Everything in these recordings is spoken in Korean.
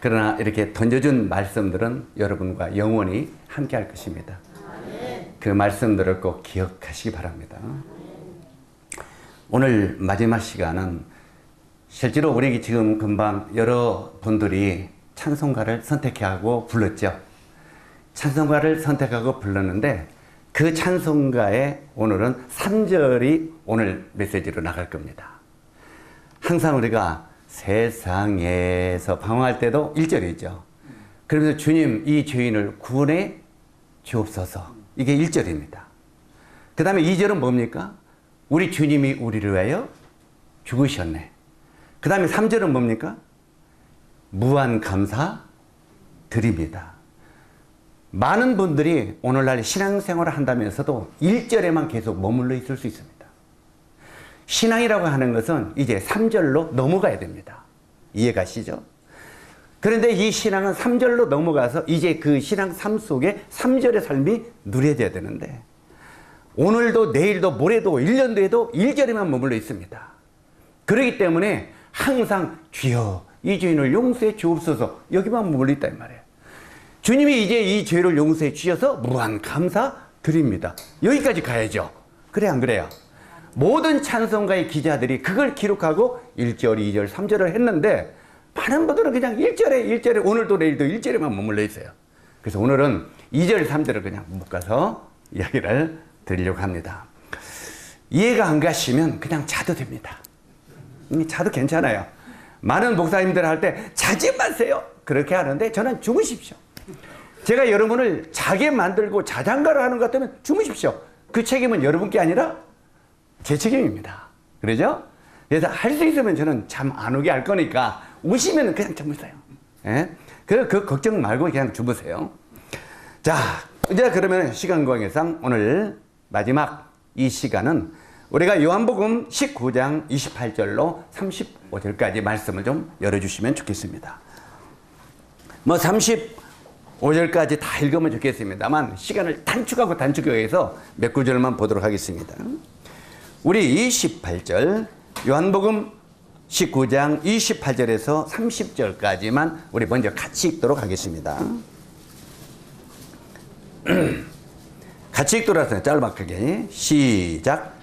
그러나 이렇게 던져준 말씀들은 여러분과 영원히 함께 할 것입니다. 그 말씀들을 꼭 기억하시기 바랍니다. 오늘 마지막 시간은 실제로 우리 지금 금방 여러 분들이 찬송가를 선택하고 불렀죠. 찬송가를 선택하고 불렀는데 그 찬송가에 오늘은 3절이 오늘 메시지로 나갈 겁니다. 항상 우리가 세상에서 방황할 때도 1절이죠. 그러면서 주님 이 죄인을 구원해 주옵소서. 이게 1절입니다. 그 다음에 2절은 뭡니까? 우리 주님이 우리를 위하여 죽으셨네. 그 다음에 3절은 뭡니까? 무한 감사 드립니다. 많은 분들이 오늘날 신앙생활을 한다면서도 1절에만 계속 머물러 있을 수 있습니다. 신앙이라고 하는 것은 이제 3절로 넘어가야 됩니다. 이해가시죠? 그런데 이 신앙은 3절로 넘어가서 이제 그 신앙 삶 속에 3절의 삶이 누려져야 되는데 오늘도 내일도 모레도 1년 뒤에도 1절에만 머물러 있습니다. 그렇기 때문에 항상 주여 이 죄인을 용서해 주옵소서 여기만 머물러 있다 이 말이에요. 주님이 이제 이 죄를 용서해 주셔서 무한 감사 드립니다. 여기까지 가야죠. 그래 안 그래요? 모든 찬송가의 기자들이 그걸 기록하고 1절, 2절, 3절을 했는데 많은 분들은 그냥 1절에 오늘도 내일도 1절에만 머물러 있어요. 그래서 오늘은 2절, 3절을 그냥 묶어서 이야기를 드리려고 합니다. 이해가 안 가시면 그냥 자도 됩니다. 자도 괜찮아요. 많은 목사님들 할 때 자지 마세요. 그렇게 하는데 저는 주무십시오. 제가 여러분을 자게 만들고 자장가를 하는 것 같으면 주무십시오. 그 책임은 여러분께 아니라 제 책임입니다. 그러죠? 그래서 할 수 있으면 저는 잠 안 오게 할 거니까 오시면 그냥 주무세요. 예? 그 걱정 말고 그냥 주무세요. 자, 이제 그러면 시간 관계상 오늘 마지막 이 시간은 우리가 요한복음 19장 28절로 35절까지 말씀을 좀 열어주시면 좋겠습니다. 뭐 35절까지 다 읽으면 좋겠습니다만 시간을 단축해서 몇 구절만 보도록 하겠습니다. 우리 28절 요한복음 19장 28절에서 30절까지만 우리 먼저 같이 읽도록 하겠습니다. 같이 읽도록 하세요. 짤막하게 시작.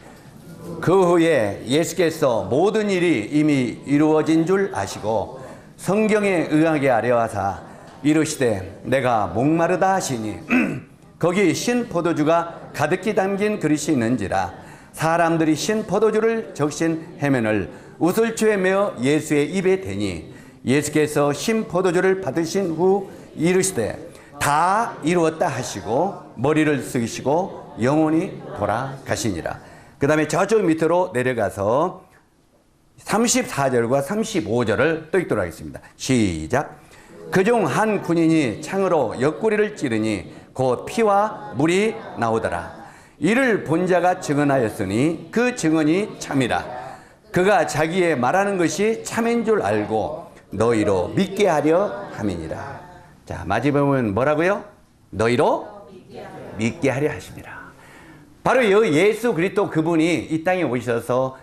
그 후에 예수께서 모든 일이 이미 이루어진 줄 아시고 성경에 의하게 하려 하사 이르시되 내가 목마르다 하시니 거기 신 포도주가 가득히 담긴 그릇이 있는지라 사람들이 신 포도주를 적신 해면을 우슬초에 메어 예수의 입에 대니 예수께서 신 포도주를 받으신 후 이르시되 다 이루었다 하시고 머리를 숙이시고 영원히 돌아가시니라. 그 다음에 저쪽 밑으로 내려가서 34절과 35절을 또 읽도록 하겠습니다. 시작. 그중 한 군인이 창으로 옆구리를 찌르니 곧 피와 물이 나오더라. 이를 본 자가 증언하였으니 그 증언이 참이라. 그가 자기의 말하는 것이 참인 줄 알고 너희로 믿게 하려 함이니라. 자, 마지막은 뭐라고요? 너희로 믿게 하려 하십니다. 바로 예수 그리스도 그분이 이 땅에 오셔서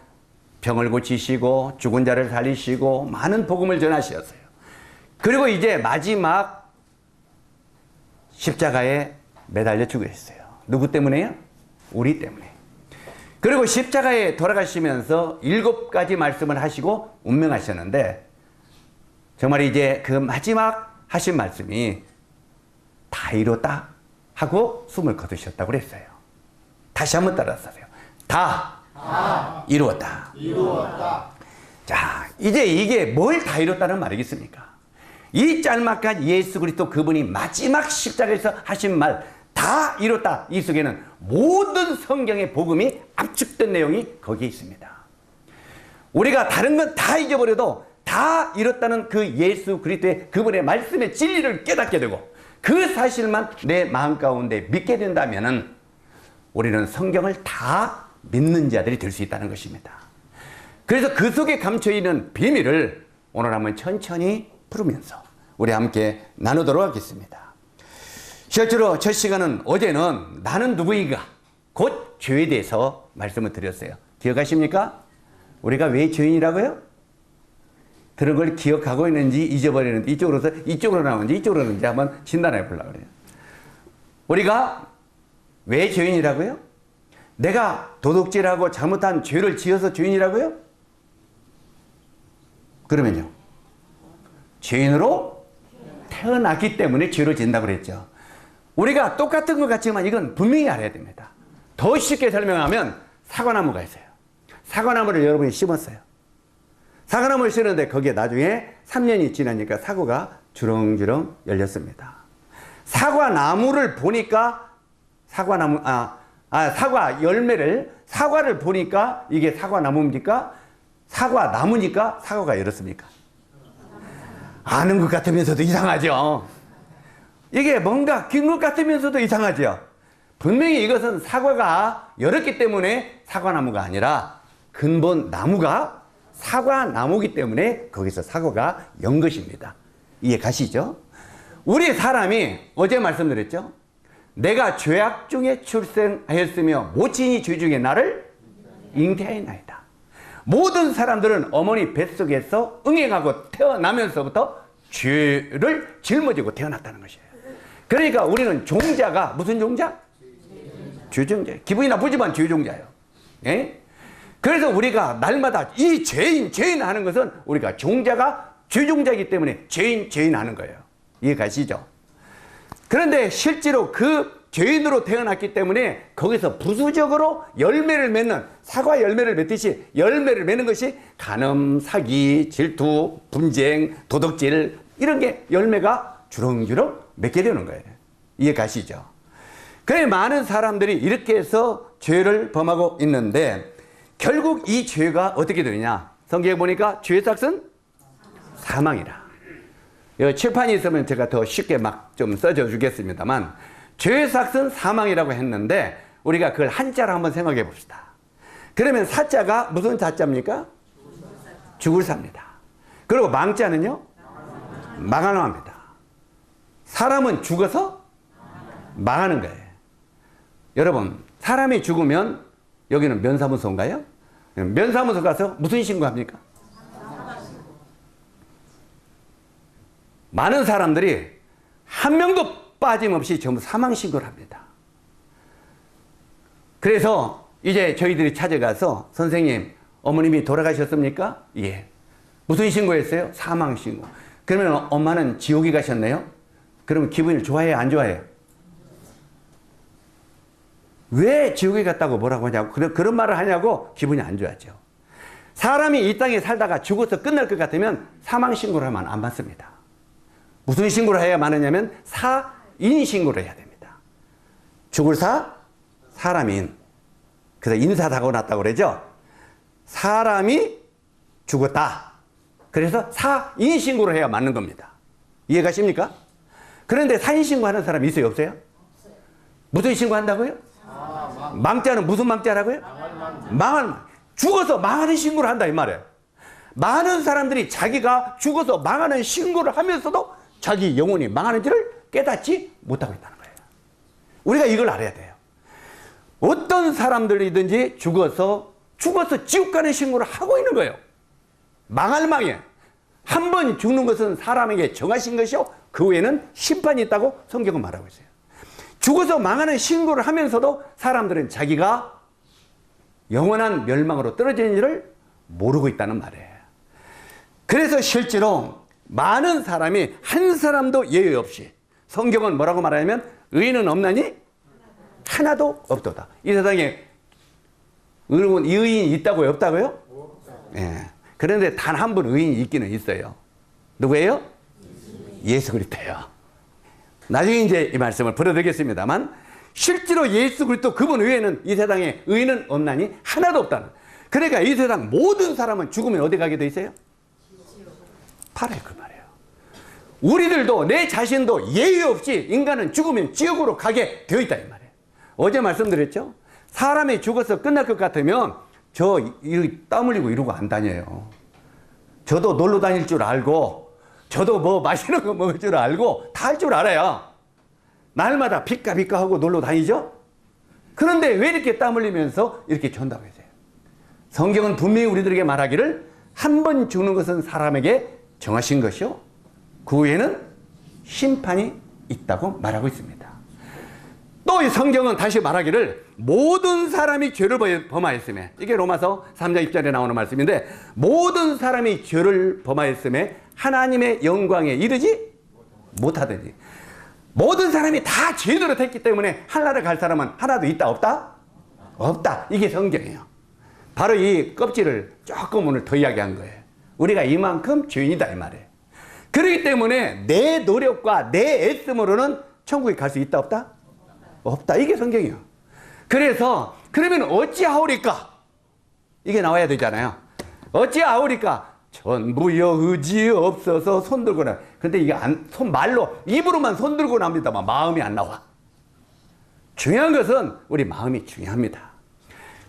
병을 고치시고 죽은 자를 살리시고 많은 복음을 전하셨어요. 그리고 이제 마지막 십자가에 매달려 죽으셨어요. 누구 때문에요? 우리 때문에. 그리고 십자가에 돌아가시면서 7가지 말씀을 하시고 운명하셨는데 정말 이제 그 마지막 하신 말씀이 다 이뤘다 하고 숨을 거두셨다고 그랬어요. 다시 한번 따라하세요. 다 이루었다. 자, 이제 이게 뭘 다 이뤘다는 말이겠습니까? 이 짤막한 예수 그리스도 그분이 마지막 십자가에서 하신 말 다 이뤘다. 이 속에는 모든 성경의 복음이 압축된 내용이 거기에 있습니다. 우리가 다른 건 다 잊어버려도 다 이뤘다는 그 예수 그리스도의 그분의 말씀의 진리를 깨닫게 되고 그 사실만 내 마음 가운데 믿게 된다면은 우리는 성경을 다 믿는 자들이 될 수 있다는 것입니다. 그래서 그 속에 감춰있는 비밀을 오늘 한번 천천히 풀으면서 우리 함께 나누도록 하겠습니다. 실제로 첫 시간은 어제는 나는 누구인가 곧 죄에 대해서 말씀을 드렸어요. 기억하십니까? 우리가 왜 죄인이라고요? 들은 걸 기억하고 있는지 잊어버리는지 이쪽으로 나오는지 이쪽으로 나오는지 한번 진단해 보려고 그래요. 우리가 왜 죄인이라고요? 내가 도둑질하고 잘못한 죄를 지어서 죄인이라고요? 그러면요. 죄인으로 태어났기 때문에 죄를 짓는다고 그랬죠. 우리가 똑같은 것 같지만 이건 분명히 알아야 됩니다. 더 쉽게 설명하면 사과나무가 있어요. 사과나무를 여러분이 심었어요. 사과나무를 심었는데 거기에 나중에 3년이 지나니까 사과가 주렁주렁 열렸습니다. 사과나무를 보니까 사과 열매를 사과를 보니까 이게 사과나무입니까? 사과나무니까 사과가 열었습니까? 아는 것 같으면서도 이상하죠. 이게 뭔가 긴 것 같으면서도 이상하죠. 분명히 이것은 사과가 열었기 때문에 사과나무가 아니라 근본 나무가 사과나무이기 때문에 거기서 사과가 연 것입니다. 이해 가시죠? 우리 사람이 어제 말씀드렸죠. 내가 죄악 중에 출생하였으며 모친이 죄 중에 나를 잉태하였나이다. 모든 사람들은 어머니 뱃속에서 응행하고 태어나면서부터 죄를 짊어지고 태어났다는 것이에요. 그러니까 우리는 종자가 무슨 종자? 죄종자예요. 기분이 나쁘지만 죄종자예요. 예? 그래서 우리가 날마다 이 죄인 하는 것은 우리가 종자가 죄종자이기 때문에 죄인 하는 거예요. 이해 가시죠? 그런데 실제로 그 죄인으로 태어났기 때문에 거기서 부수적으로 열매를 맺는 사과 열매를 맺듯이 열매를 맺는 것이 간음, 사기, 질투, 분쟁, 도덕질 이런 게 열매가 주렁주렁 맺게 되는 거예요. 이해 가시죠? 그래 많은 사람들이 이렇게 해서 죄를 범하고 있는데 결국 이 죄가 어떻게 되느냐? 성경에 보니까 죄의 삭은 사망이라. 여기 칠판이 있으면 제가 더 쉽게 막 좀 써줘 주겠습니다만 죄의 삭은 사망이라고 했는데 우리가 그걸 한자로 한번 생각해 봅시다. 그러면 사자가 무슨 사자입니까? 죽을 사입니다. 그리고 망자는요? 망하는 합니다. 사람은 죽어서 망하는 거예요. 여러분 사람이 죽으면 여기는 면사무소인가요? 면사무소 가서 무슨 신고합니까? 많은 사람들이 한 명도 빠짐없이 전부 사망 신고를 합니다. 그래서 이제 저희들이 찾아가서 선생님 어머님이 돌아가셨습니까? 예. 무슨 신고했어요? 사망 신고. 그러면 엄마는 지옥에 가셨네요? 그러면 기분이 좋아해요? 안 좋아해요? 왜 지옥에 갔다고 뭐라고 하냐고 그런 말을 하냐고 기분이 안 좋아하죠. 사람이 이 땅에 살다가 죽어서 끝날 것 같으면 사망 신고를 하면 안 받습니다. 무슨 신고를 해야 많으냐면 사인 신고를 해야 됩니다. 죽을 사, 사람인. 그래서 인사사고 났다고 그러죠. 사람이 죽었다. 그래서 사인 신고를 해야 맞는 겁니다. 이해가십니까? 그런데 사인 신고하는 사람 있어요? 없어요? 무슨 신고한다고요? 망자는 무슨 망자라고요? 망하는 죽어서 망하는 신고를 한다 이 말이에요. 많은 사람들이 자기가 죽어서 망하는 신고를 하면서도 자기 영혼이 망하는지를 깨닫지 못하고 있다는 거예요. 우리가 이걸 알아야 돼요. 어떤 사람들이든지 죽어서 지옥 가는 신고를 하고 있는 거예요. 망할 망이에요. 한 번 죽는 것은 사람에게 정하신 것이요 그 후에는 심판이 있다고 성경은 말하고 있어요. 죽어서 망하는 신고를 하면서도 사람들은 자기가 영원한 멸망으로 떨어지는 일을 모르고 있다는 말이에요. 그래서 실제로 많은 사람이 한 사람도 예외 없이 성경은 뭐라고 말하냐면 의인은 없나니 하나도 없도다. 이 세상에 의인이 있다고요? 없다고요? 예. 그런데 단 한 분 의인이 있기는 있어요. 누구예요? 예수 그리스도예요. 나중에 이제 이 말씀을 풀어드리겠습니다만 실제로 예수 그리스도 그분 외에는 이 세상에 의인은 없나니 하나도 없다는. 그러니까 이 세상 모든 사람은 죽으면 어디 가게 돼 있어요? 바로 그 말이에요. 우리들도 내 자신도 예외 없이 인간은 죽으면 지옥으로 가게 되어 있다 이 말이에요. 어제 말씀드렸죠? 사람이 죽어서 끝날 것 같으면 땀 흘리고 이러고 안 다녀요. 저도 놀러 다닐 줄 알고 저도 뭐 맛있는 거 먹을 줄 알고 다 할 줄 알아요. 날마다 비까 하고 놀러 다니죠? 그런데 왜 이렇게 땀 흘리면서 이렇게 전다고 했어요? 성경은 분명히 우리들에게 말하기를 한 번 죽는 것은 사람에게 정하신 것이요. 그 후에는 심판이 있다고 말하고 있습니다. 또 이 성경은 다시 말하기를 모든 사람이 죄를 범하였음에, 이게 로마서 3장 1절에 나오는 말씀인데, 모든 사람이 죄를 범하였음에 하나님의 영광에 이르지 못하더니, 모든 사람이 다 죄대로 됐기 때문에 하늘나라에 갈 사람은 하나도 있다 없다? 없다. 이게 성경이에요. 바로 이 껍질을 조금 오늘 더 이야기한 거예요. 우리가 이만큼 죄인이다 이 말이에요. 그렇기 때문에 내 노력과 내 애씀으로는 천국에 갈 수 있다 없다? 없다. 이게 성경이에요. 그래서 그러면 어찌하오리까? 이게 나와야 되잖아요. 어찌하오리까? 전부여 의지 없어서 손들고 나. 근데 이게 손 말로 입으로만 손들고 납니다만 마음이 안 나와. 중요한 것은 우리 마음이 중요합니다.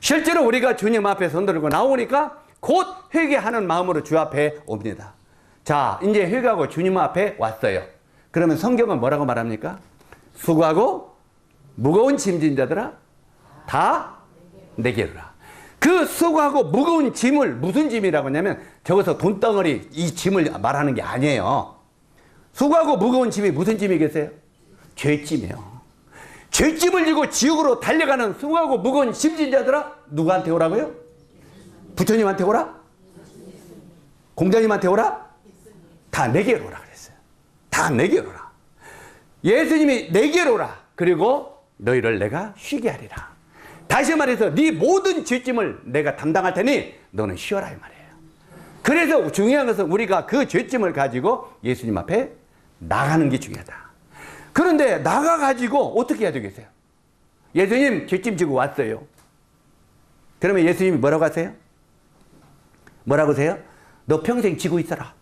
실제로 우리가 주님 앞에 손들고 나오니까 곧 회개하는 마음으로 주 앞에 옵니다. 자, 이제 회개하고 주님 앞에 왔어요. 그러면 성경은 뭐라고 말합니까? 수고하고 무거운 짐진 자들아 다 내게로 오라. 그 수고하고 무거운 짐을 무슨 짐이라고 하냐면 저기서 돈덩어리 이 짐을 말하는 게 아니에요. 수고하고 무거운 짐이 무슨 짐이겠어요? 죄짐이에요. 죄짐을 지고 지옥으로 달려가는 수고하고 무거운 짐진 자들아 누구한테 오라고요? 부처님한테 오라? 공자님한테 오라? 다 내게로 오라 그랬어요. 다 내게로 오라. 예수님이 내게로 오라. 그리고 너희를 내가 쉬게 하리라. 다시 말해서 네 모든 죄짐을 내가 담당할 테니 너는 쉬어라 이 말이에요. 그래서 중요한 것은 우리가 그 죄짐을 가지고 예수님 앞에 나가는 게 중요하다. 그런데 나가가지고 어떻게 해야 되겠어요? 예수님 죄짐 지고 왔어요. 그러면 예수님이 뭐라고 하세요? 뭐라고 하세요? 너 평생 지고 있어라.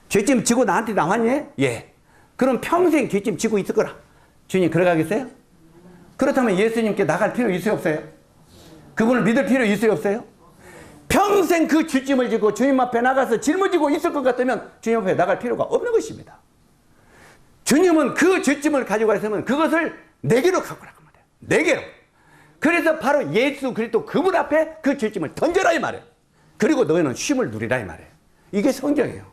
죄짐 지고 나한테 나왔니? 예. 그럼 평생 죄짐 지고 있을 거라. 주님 그러가겠어요? 그렇다면 예수님께 나갈 필요 있어요 없어요? 그분을 믿을 필요 있어요 없어요? 평생 그 죄짐을 지고 주님 앞에 나가서 짊어지고 있을 것 같으면 주님 앞에 나갈 필요가 없는 것입니다. 주님은 그 죄짐을 가지고 있으면 그것을 내게로 갖고 오라고 말해요. 내게로. 그래서 바로 예수 그리스도 그분 앞에 그 죄짐을 던져라 이 말이에요. 그리고 너희는 쉼을 누리라 이 말이에요. 이게 성경이에요.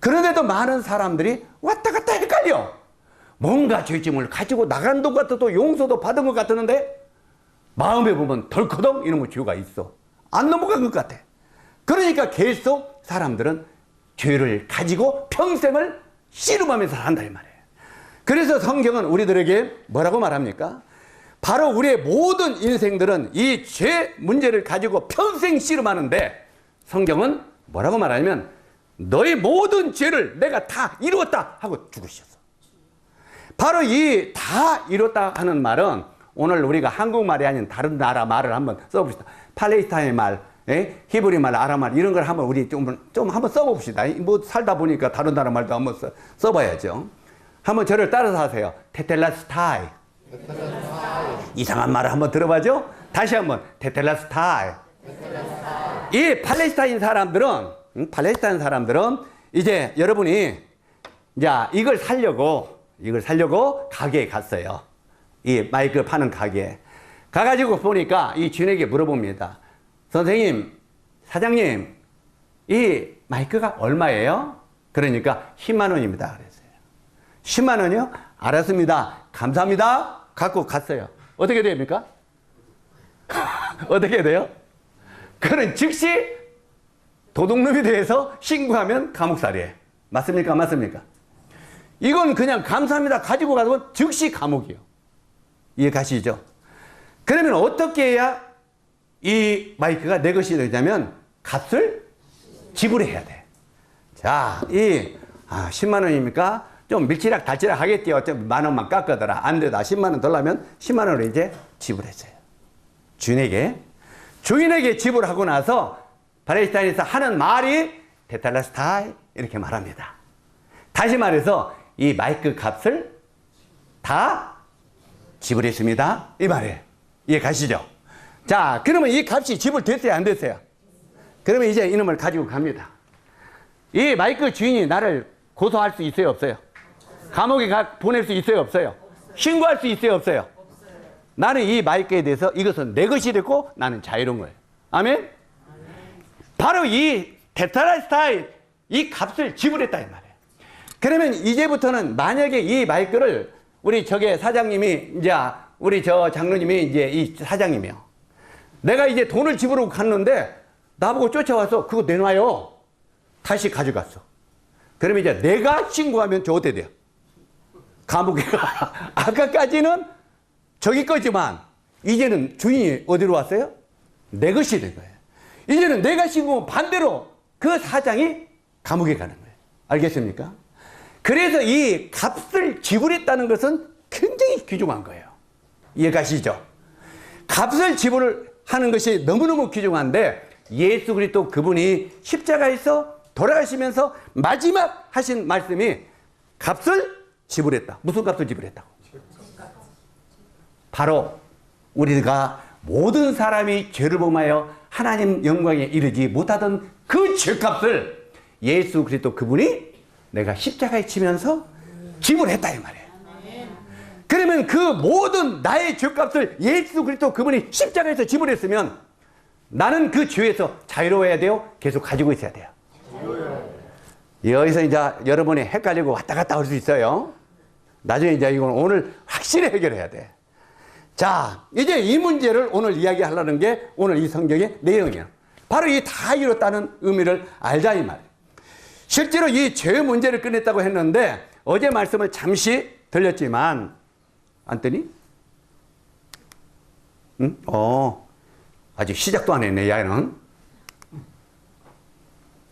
그런데도 많은 사람들이 왔다 갔다 헷갈려. 뭔가 죄짐을 가지고 나간 것 같아도 용서도 받은 것 같았는데 마음에 보면 덜커덩 이놈의 죄가 있어. 안 넘어간 것 같아. 그러니까 계속 사람들은 죄를 가지고 평생을 씨름하면서 산다 이 말이에요. 그래서 성경은 우리들에게 뭐라고 말합니까? 바로 우리의 모든 인생들은 이 죄 문제를 가지고 평생 씨름하는데 성경은 뭐라고 말하냐면 너의 모든 죄를 내가 다 이루었다 하고 죽으셨어. 바로 이 다 이뤘다 하는 말은 오늘 우리가 한국말이 아닌 다른 나라 말을 한번 써봅시다. 팔레스타인 말, 히브리 말, 아람 말 이런 걸 한번 우리 좀 한번 써봅시다. 뭐 살다 보니까 다른 나라 말도 한번 써봐야죠. 한번 저를 따라서 하세요. 테텔라스타이. 이상한 말을 한번 들어봐죠. 다시 한번 테텔라스타이. 이 팔레스타인 사람들은 이제 여러분이 이제 이걸 살려고 가게에 갔어요. 이 마이크 파는 가게에. 가가지고 보니까 이 주인에게 물어봅니다. 선생님, 사장님, 이 마이크가 얼마예요? 그러니까 10만 원입니다. 그랬어요. 10만 원이요? 알았습니다. 감사합니다. 갖고 갔어요. 어떻게 됩니까? 어떻게 돼요? 그런 즉시 도둑놈이 대해서 신고하면 감옥살이에요. 맞습니까? 맞습니까? 이건 그냥 감사합니다 가지고 가면 즉시 감옥이요. 이해 가시죠? 그러면 어떻게 해야 이 마이크가 내 것이 되냐면 값을 지불해야 돼. 자, 10만 원입니까? 좀 밀치락 달치락 하겠대요. 만 원만 깎아더라. 안 되다. 10만 원 덜라면 10만 원을 이제 지불했어요. 주인에게 지불하고 나서 팔레스타인에서 하는 말이 테텔라스타이 이렇게 말합니다. 다시 말해서 이 마이크 값을 다 지불했습니다. 이 말이에요. 이해 가시죠? 자, 그러면 이 값이 지불됐어요? 안 됐어요? 그러면 이제 이놈을 가지고 갑니다. 이 마이크 주인이 나를 고소할 수 있어요? 없어요? 감옥에 보낼 수 있어요? 없어요? 신고할 수 있어요? 없어요? 나는 이 마이크에 대해서 이것은 내 것이 됐고 나는 자유로운 거예요. 아멘? 바로 이 테텔라스타이 이 값을 지불했다 이 말이에요. 그러면 이제부터는 만약에 이 마이크를 우리 저게 사장님이 이제 우리 저 장로님이 이제 이 사장님이요. 내가 이제 돈을 지불하고 갔는데 나보고 쫓아와서 그거 내놔요. 다시 가져갔어. 그러면 이제 내가 신고하면 저 어때 돼요? 감옥에 가. 아까까지는 저기 거지만 이제는 주인이 어디로 왔어요? 내 것이 된 거예요. 이제는 내가 신고하면 반대로 그 사장이 감옥에 가는 거예요. 알겠습니까? 그래서 이 값을 지불했다는 것은 굉장히 귀중한 거예요. 이해가시죠? 값을 지불을 하는 것이 너무너무 귀중한데 예수 그리스도 그분이 십자가에서 돌아가시면서 마지막 하신 말씀이 값을 지불했다. 무슨 값을 지불했다고? 바로 우리가 모든 사람이 죄를 범하여 하나님 영광에 이르지 못하던 그 죄값을 예수 그리스도 그분이 내가 십자가에 치면서 지불했다 이 말이에요. 그러면 그 모든 나의 죄값을 예수 그리스도 그분이 십자가에서 지불했으면 나는 그 죄에서 자유로워야 돼요? 계속 가지고 있어야 돼요? 여기서 이제 여러분이 헷갈리고 왔다 갔다 할 수 있어요. 나중에 이제 이건 오늘 확실히 해결해야 돼. 자, 이제 이 문제를 오늘 이야기하려는 게 오늘 이 성경의 내용이에요. 바로 이 다 이뤘다는 의미를 알자 이 말이에요. 실제로 이 죄의 문제를 끝냈다고 했는데 어제 말씀을 잠시 들렸지만 안더니? 응? 아직 시작도 안 했네, 야는.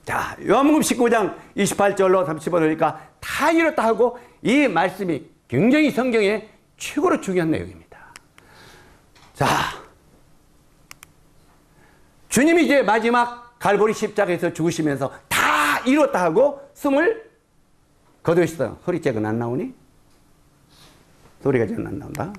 자, 요한복음 19장 28절로 30절 그러니까 다 이뤘다 하고 이 말씀이 굉장히 성경에 최고로 중요한 내용입니다. 자, 주님이 이제 마지막 갈보리 십자가에서 죽으시면서 다 이뤘다 하고 숨을 거두셨어요. 소리 잭은 안 나오니? 소리가 좀 안 나온다.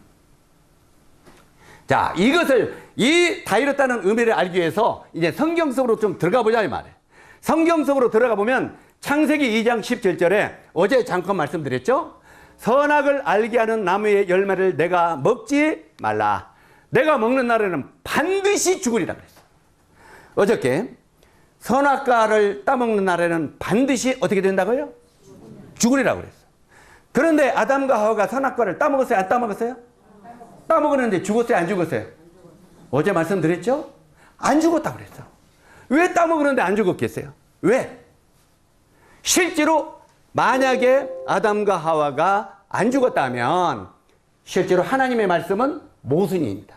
자, 이것을 이 다 이뤘다는 의미를 알기 위해서 이제 성경 속으로 좀 들어가 보자 이 말이에요. 성경 속으로 들어가 보면 창세기 2장 17절에 어제 잠깐 말씀드렸죠. 선악을 알게 하는 나무의 열매를 내가 먹지 말라. 내가 먹는 날에는 반드시 죽으리라 그랬어. 어저께 선악과를 따먹는 날에는 반드시 어떻게 된다고요? 죽으리라고 그랬어. 그런데 아담과 하와가 선악과를 따먹었어요? 안 따먹었어요? 따먹었는데 죽었어요? 안 죽었어요? 어제 말씀드렸죠? 안 죽었다고 그랬어. 왜 따먹었는데 안 죽었겠어요? 왜? 실제로 만약에 아담과 하와가 안 죽었다면 실제로 하나님의 말씀은 모순입니다.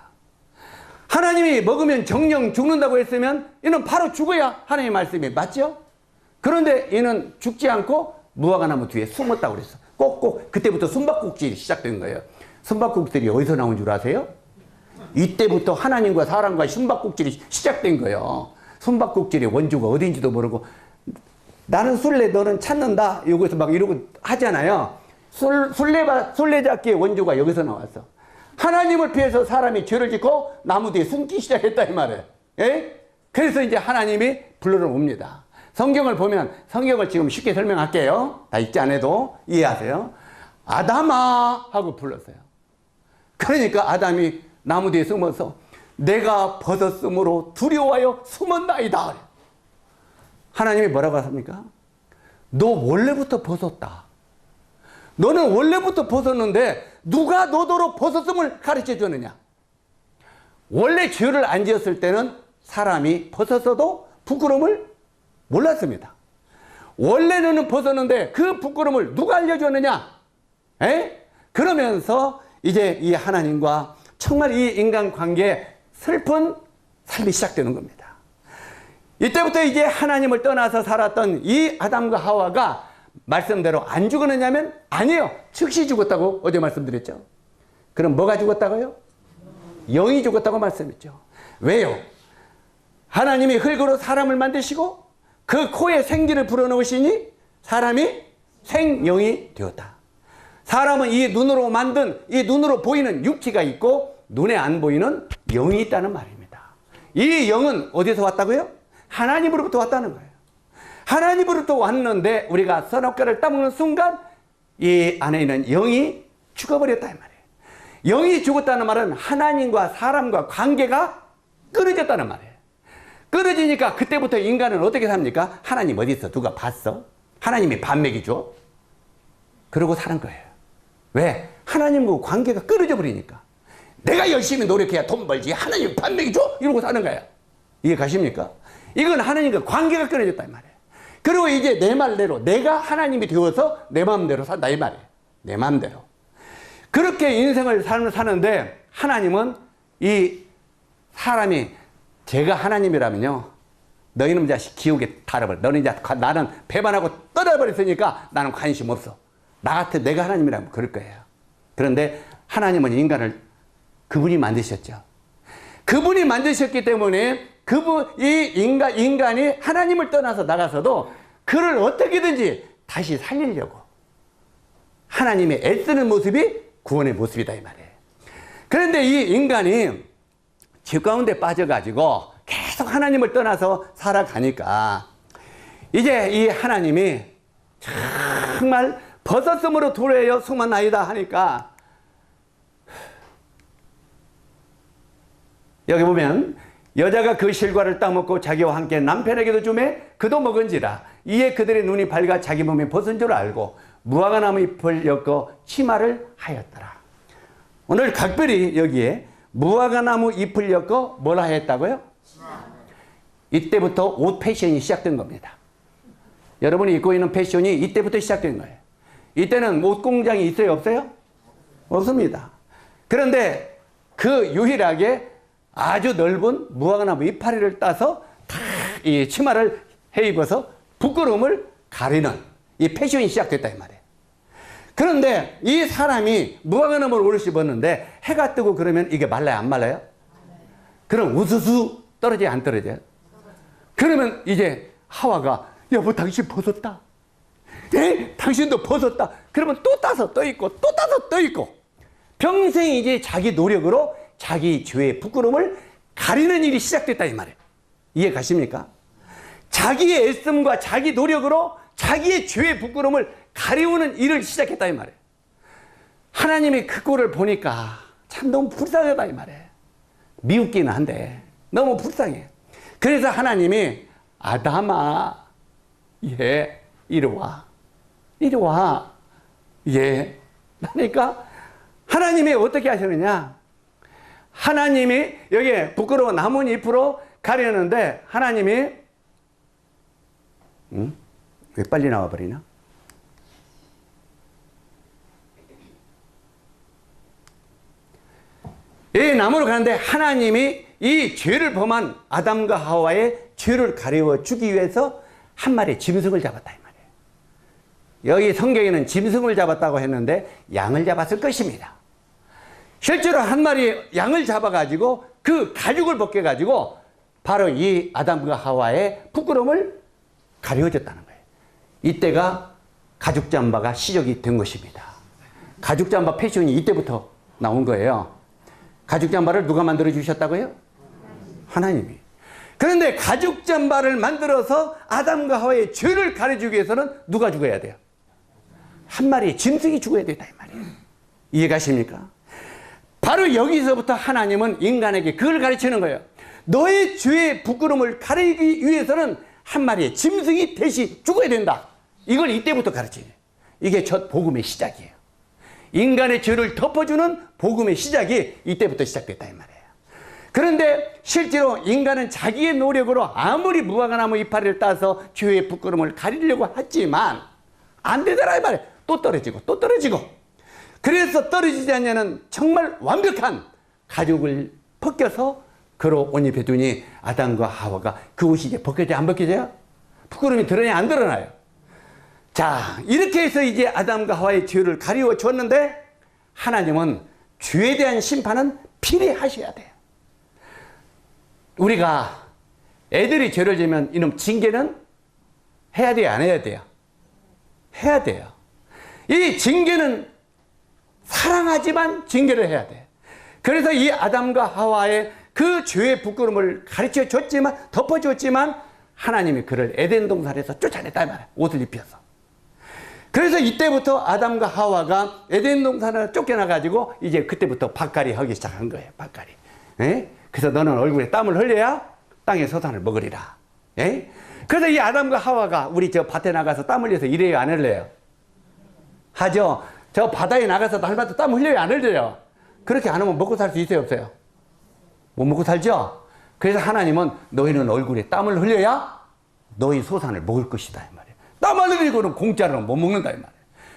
하나님이 먹으면 정령 죽는다고 했으면 이는 바로 죽어야 하나님의 말씀이 맞죠? 그런데 이는 죽지 않고 무화과나무 뒤에 숨었다고 그랬어. 꼭꼭 그때부터 숨바꼭질이 시작된 거예요. 숨바꼭질이 어디서 나온 줄 아세요? 이때부터 하나님과 사람과 숨바꼭질이 시작된 거예요. 숨바꼭질의 원조가 어딘지도 모르고 나는 술래 너는 찾는다 여기서 막 이러고 하잖아요. 술래잡기의 원조가 여기서 나왔어. 하나님을 피해서 사람이 죄를 짓고 나무 뒤에 숨기 시작했다 이 말이에요. 예? 그래서 이제 하나님이 불러러 옵니다. 성경을 보면 성경을 지금 쉽게 설명할게요. 다 읽지 않아도 이해하세요. 아담아 하고 불렀어요. 그러니까 아담이 나무 뒤에 숨어서 내가 벗었으므로 두려워하여 숨었나이다. 하나님이 뭐라고 하십니까? 너 원래부터 벗었다. 너는 원래부터 벗었는데 누가 너더러 벗었음을 가르쳐 줬느냐? 원래 죄를 안 지었을 때는 사람이 벗었어도 부끄러움을 몰랐습니다. 원래는 벗었는데 그 부끄러움을 누가 알려줬느냐? 그러면서 이제 이 하나님과 정말 이 인간관계에 슬픈 삶이 시작되는 겁니다. 이때부터 이제 하나님을 떠나서 살았던 이 아담과 하와가 말씀대로 안 죽었느냐면 아니에요. 즉시 죽었다고 어제 말씀드렸죠. 그럼 뭐가 죽었다고요? 영이 죽었다고 말씀했죠. 왜요? 하나님이 흙으로 사람을 만드시고 그 코에 생기를 불어넣으시니 사람이 생영이 되었다. 사람은 이 눈으로 만든 이 눈으로 보이는 육체가 있고 눈에 안 보이는 영이 있다는 말입니다. 이 영은 어디서 왔다고요? 하나님으로부터 왔다는 거예요. 하나님으로부터 왔는데 우리가 선악과를 따먹는 순간 이 안에 있는 영이 죽어버렸다 이 말이에요. 영이 죽었다는 말은 하나님과 사람과 관계가 끊어졌다는 말이에요. 끊어지니까 그때부터 인간은 어떻게 삽니까? 하나님 어디 있어? 누가 봤어? 하나님이 밥 먹이죠? 그러고 사는 거예요. 왜? 하나님과 관계가 끊어져 버리니까. 내가 열심히 노력해야 돈 벌지. 하나님 밥 먹이죠? 이러고 사는 거야. 이해 가십니까? 이건 하나님과 관계가 끊어졌다 이 말이에요. 그리고 이제 내 말대로 내가 하나님이 되어서 내 마음대로 산다 이 말이에요. 내 마음대로. 그렇게 인생을 사는데 하나님은 이 사람이 제가 하나님이라면요. 너희는 자식 기옥에 달아버려. 너는 이제 나는 배반하고 떠나버렸으니까 나는 관심 없어. 나 같아 내가 하나님이라면 그럴 거예요. 그런데 하나님은 인간을 그분이 만드셨죠. 그분이 만드셨기 때문에 이 인간이 하나님을 떠나서 나가서도 그를 어떻게든지 다시 살리려고 하나님의 애쓰는 모습이 구원의 모습이다 이 말이에요. 그런데 이 인간이 죄 가운데 빠져가지고 계속 하나님을 떠나서 살아가니까 이제 이 하나님이 정말 벗었으므로 도래하여 수만나이다 하니까 여기 보면 여자가 그 실과를 따먹고 자기와 함께 남편에게도 주매 그도 먹은지라 이에 그들의 눈이 밝아 자기 몸에 벗은 줄 알고 무화과나무 잎을 엮어 치마를 하였더라. 오늘 각별히 여기에 무화과나무 잎을 엮어 뭐라 했다고요? 이때부터 옷 패션이 시작된 겁니다. 여러분이 입고 있는 패션이 이때부터 시작된 거예요. 이때는 옷 공장이 있어요? 없어요? 없습니다. 그런데 그 유일하게 아주 넓은 무화과나무 이파리를 따서 다 이 치마를 해 입어서 부끄러움을 가리는 이 패션이 시작됐다 이 말이에요. 그런데 이 사람이 무화과나무를 오롯이 입었는데 해가 뜨고 그러면 이게 말라요? 안 말라요? 그럼 우수수 떨어져요? 안 떨어져요? 그러면 이제 하와가 여보 당신 벗었다. 에? 당신도 벗었다. 그러면 또 따서 떠 있고 또 따서 떠 있고 평생 이제 자기 노력으로 자기 죄의 부끄러움을 가리는 일이 시작됐다 이 말이에요. 이해 가십니까? 자기의 애씀과 자기 노력으로 자기의 죄의 부끄러움을 가리우는 일을 시작했다 이 말이에요. 하나님이 그 꼴을 보니까 참 너무 불쌍하다 이 말이에요. 미웃기는 한데 너무 불쌍해. 그래서 하나님이 아담아 예 이리 와 이리 와 예 그러니까 하나님이 어떻게 하시느냐. 하나님이 여기에 부끄러워 나뭇잎으로 가려는데 하나님이 왜 빨리 나와버리나? 이 나무로 가는데 하나님이 이 죄를 범한 아담과 하와의 죄를 가리워 주기 위해서 한 마리의 짐승을 잡았다 이 말이에요. 여기 성경에는 짐승을 잡았다고 했는데 양을 잡았을 것입니다. 실제로 한 마리의 양을 잡아가지고 그 가죽을 벗겨가지고 바로 이 아담과 하와의 부끄러움을 가려줬다는 거예요. 이때가 가죽 잠바가 시작이 된 것입니다. 가죽 잠바 패션이 이때부터 나온 거예요. 가죽 잠바를 누가 만들어 주셨다고요? 하나님이. 그런데 가죽 잠바를 만들어서 아담과 하와의 죄를 가려주기 위해서는 누가 죽어야 돼요? 한 마리의 짐승이 죽어야 된다 이 말이에요. 이해가십니까? 바로 여기서부터 하나님은 인간에게 그걸 가르치는 거예요. 너의 죄의 부끄러움을 가리기 위해서는 한 마리의 짐승이 대신 죽어야 된다. 이걸 이때부터 가르치네. 이게 첫 복음의 시작이에요. 인간의 죄를 덮어주는 복음의 시작이 이때부터 시작됐다 이 말이에요. 그런데 실제로 인간은 자기의 노력으로 아무리 무화과나무 이파리를 따서 죄의 부끄러움을 가리려고 했지만 안 되더라 이 말이에요. 또 떨어지고 또 떨어지고. 그래서 떨어지지 않냐는 정말 완벽한 가죽을 벗겨서 그로 옷 입혀두니 아담과 하와가 그 옷이 이제 벗겨져요? 안 벗겨져요? 부끄러움이 드러나요? 안 드러나요? 자, 이렇게 해서 이제 아담과 하와의 죄를 가리워 줬는데 하나님은 죄에 대한 심판은 필히 하셔야 돼요. 우리가 애들이 죄를 지면 이놈 징계는 해야 돼요? 안 해야 돼요? 해야 돼요. 이 징계는 사랑하지만 징계를 해야 돼. 그래서 이 아담과 하와의 그 죄의 부끄러움을 가르쳐 줬지만 덮어줬지만 하나님이 그를 에덴 동산에서 쫓아냈다 말이야. 옷을 입혀서. 그래서 이때부터 아담과 하와가 에덴 동산을 쫓겨나가지고 이제 그때부터 밭갈이 하기 시작한 거예요. 밭갈이. 에? 그래서 너는 얼굴에 땀을 흘려야 땅의 소산을 먹으리라. 예? 그래서 이 아담과 하와가 우리 저 밭에 나가서 땀 흘려서 일해요, 안 흘려요? 하죠. 저 바다에 나가서 날마다 땀 흘려요, 안 흘려요? 그렇게 안 하면 먹고 살 수 있어요, 없어요? 못 먹고 살죠? 그래서 하나님은 너희는 얼굴에 땀을 흘려야 너희 소산을 먹을 것이다, 이 말이에요. 땀 안 흘리고는 공짜로는 못 먹는다, 이 말이에요.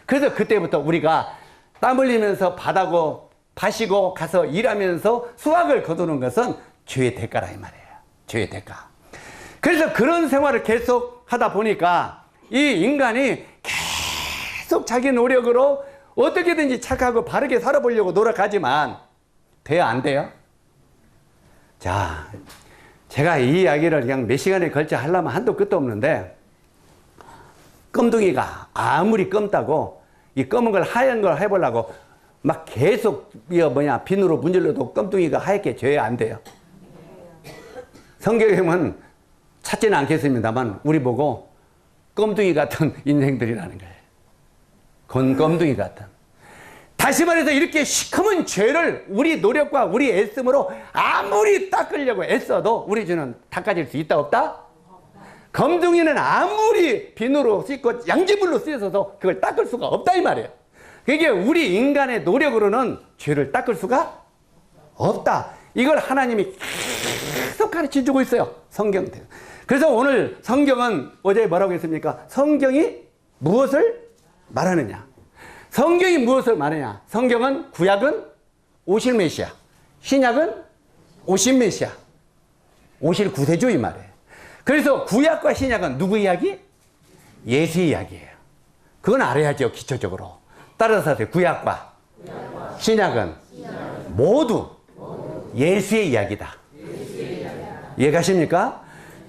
그래서 그때부터 우리가 땀 흘리면서 밭이고 가서 일하면서 수확을 거두는 것은 죄의 대가라, 이 말이에요. 죄의 대가. 그래서 그런 생활을 계속 하다 보니까 이 인간이 계속 자기 노력으로 어떻게든지 착하고 바르게 살아보려고 노력하지만 돼요, 안 돼요? 자, 제가 이 이야기를 그냥 몇 시간에 걸쳐 하려면 한도 끝도 없는데, 껌둥이가 아무리 검다고 이 검은 걸 하얀 걸 해보려고 막 계속 비누로 문질러도 껌둥이가 하얗게 져야 안 돼요. 성경에 보면 찾지는 않겠습니다만 우리 보고 껌둥이 같은 인생들이라는 거예요. 껌둥이 같은. 다시 말해서 이렇게 시커먼 죄를 우리 노력과 우리 애씀으로 아무리 닦으려고 애써도 우리 죄는 닦아질 수 있다, 없다? 검둥이는 아무리 비누로 씻고 양지물로 씻어서 그걸 닦을 수가 없다, 이 말이에요. 그게 우리 인간의 노력으로는 죄를 닦을 수가 없다. 이걸 하나님이 계속 가르쳐 주고 있어요, 성경. 그래서 오늘 성경은 어제 뭐라고 했습니까? 성경이 무엇을 말하느냐? 성경이 무엇을 말하냐? 성경은 구약은 오실 메시아, 신약은 오신 메시아, 오실 구세주, 이 말이에요. 그래서 구약과 신약은 누구 이야기? 예수 이야기예요. 그건 알아야죠, 기초적으로. 따라서 하세요. 구약과 신약은 모두 예수의 이야기다. 이해가십니까?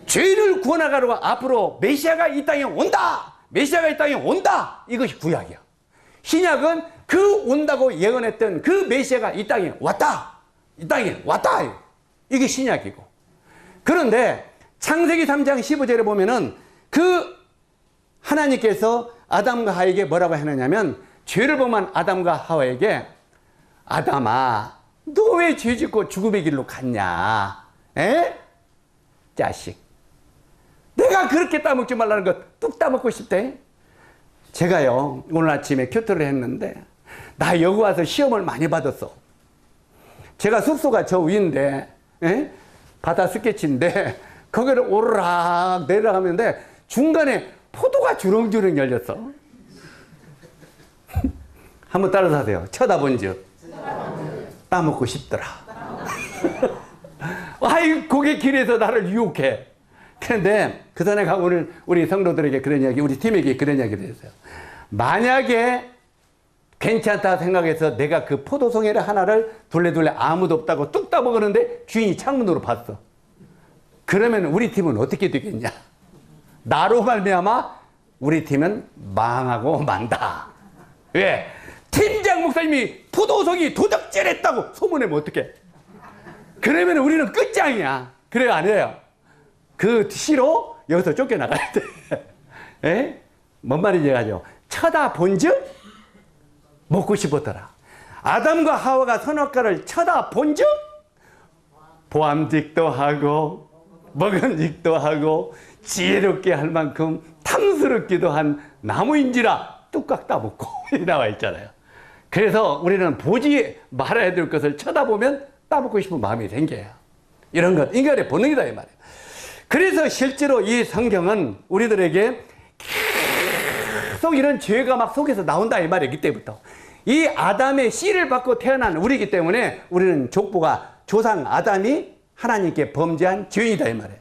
죄를 구원하러 앞으로 메시아가 이 땅에 온다. 메시아가 이 땅에 온다. 이것이 구약이야. 신약은 그 온다고 예언했던 그 메시아가 이 땅에 왔다. 이 땅에 왔다. 이게 신약이고. 그런데 창세기 3장 15절에 보면은 그 하나님께서 아담과 하와에게 뭐라고 하느냐면, 죄를 범한 아담과 하와에게 아담아, 너 왜 죄 짓고 죽음의 길로 갔냐? 에? 자식. 내가 그렇게 따먹지 말라는 거 뚝 따먹고 싶대. 제가요, 오늘 아침에 큐트를 했는데, 나 여기 와서 시험을 많이 받았어. 제가 숙소가 저 위인데, 에? 바다 스케치인데, 거기를 오르락 내려가는데, 중간에 포도가 주렁주렁 열렸어. 한번 따라서 하세요. 쳐다본 즉 따먹고 싶더라. 아이, 그게 길에서 나를 유혹해. 그런데 그 전에 오늘 우리 성도들에게 그런 이야기, 우리 팀에게 그런 이야기를 했어요. 만약에 괜찮다 생각해서 내가 그 포도송이를 하나를 둘레둘레 아무도 없다고 뚝 따먹었는데 주인이 창문으로 봤어. 그러면 우리 팀은 어떻게 되겠냐? 나로 말미암아 우리 팀은 망하고 만다. 왜? 팀장 목사님이 포도송이 도적질했다고 소문내면 어떡해? 그러면 우리는 끝장이야. 그래요, 안 해요? 그 시로 여기서 쫓겨나가야 돼. 에? 뭔 말인지 알죠? 쳐다본 즉 먹고 싶었더라. 아담과 하와가 선악과를 쳐다본 즉 보암직도 하고 먹음직도 하고 지혜롭게 할 만큼 탐스럽기도 한 나무인지라 뚝딱 따먹고 나와 있잖아요. 그래서 우리는 보지 말아야 될 것을 쳐다보면 따먹고 싶은 마음이 생겨요. 이런 것, 인간의 본능이다, 이 말이에요. 그래서 실제로 이 성경은 우리들에게 계속 이런 죄가 막 속에서 나온다, 이 말이에요. 그때부터. 이 아담의 씨를 받고 태어난 우리이기 때문에 우리는 족보가 조상 아담이 하나님께 범죄한 죄인이다, 이 말이에요.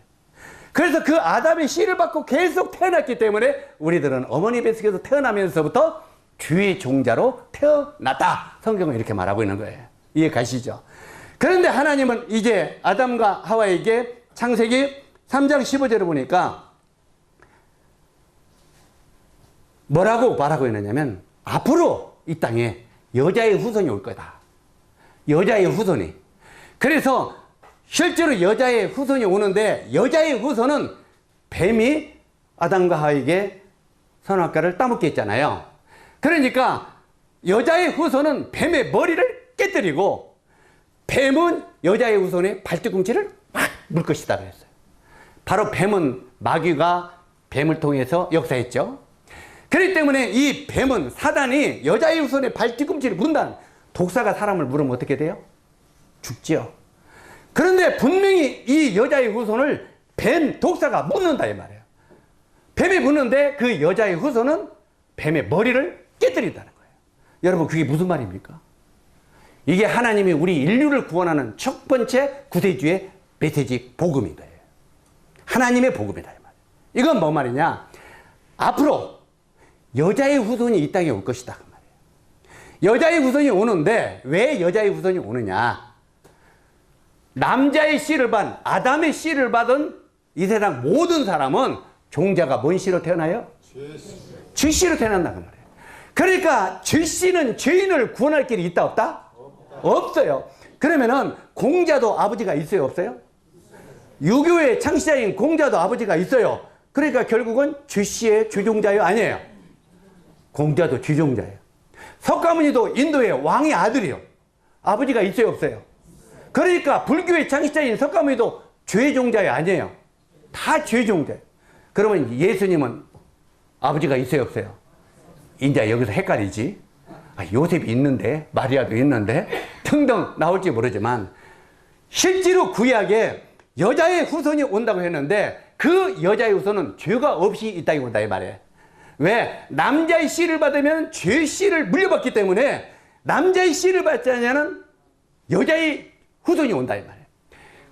그래서 그 아담의 씨를 받고 계속 태어났기 때문에 우리들은 어머니 뱃속에서 태어나면서부터 죄의 종자로 태어났다. 성경은 이렇게 말하고 있는 거예요. 이해 가시죠? 그런데 하나님은 이제 아담과 하와에게 창세기 3장 15절을 보니까 뭐라고 말하고 있느냐면, 앞으로 이 땅에 여자의 후손이 올 거다. 여자의 후손이. 그래서 실제로 여자의 후손이 오는데, 여자의 후손은 뱀이 아담과 하와에게 선악과를 따먹게 했잖아요. 그러니까 여자의 후손은 뱀의 머리를 깨뜨리고 뱀은 여자의 후손의 발뒤꿈치를 막 물 것이다 그랬어요. 바로 뱀은 마귀가 뱀을 통해서 역사했죠. 그렇기 때문에 이 뱀은 사단이 여자의 후손의 발뒤꿈치를 문다는, 독사가 사람을 물으면 어떻게 돼요? 죽지요. 그런데 분명히 이 여자의 후손을 뱀 독사가 묻는다 이 말이에요. 뱀이 묻는데 그 여자의 후손은 뱀의 머리를 깨뜨린다는 거예요. 여러분 그게 무슨 말입니까? 이게 하나님이 우리 인류를 구원하는 첫 번째 구세주의 메시지 복음인 거예요. 하나님의 복음이다 이 말이에요. 이건 뭔 말이냐? 앞으로 여자의 후손이 이 땅에 올 것이다 그 말이에요. 여자의 후손이 오는데 왜 여자의 후손이 오느냐? 남자의 씨를 받은, 아담의 씨를 받은 이 세상 모든 사람은 종자가 뭔 씨로 태어나요? 죄씨로 태어난다 그 말이에요. 그러니까 죄씨는 죄인을 구원할 길이 있다 없다? 없어요. 그러면은 공자도 아버지가 있어요 없어요? 유교의 창시자인 공자도 아버지가 있어요. 그러니까 결국은 죄씨의 죄종자요 아니에요? 공자도 죄종자예요. 석가모니도 인도의 왕의 아들이요. 아버지가 있어요 없어요? 그러니까 불교의 창시자인 석가모니도 죄종자요 아니에요? 다 죄종자예요. 그러면 예수님은 아버지가 있어요 없어요? 이제 여기서 헷갈리지. 요셉이 있는데 마리아도 있는데 등등 나올지 모르지만 실제로 구약에 여자의 후손이 온다고 했는데 그 여자의 후손은 죄가 없이 이 땅에 온다 이 말이에요. 왜? 남자의 씨를 받으면 죄 씨를 물려받기 때문에 남자의 씨를 받지 않으면 여자의 후손이 온다 이 말이에요.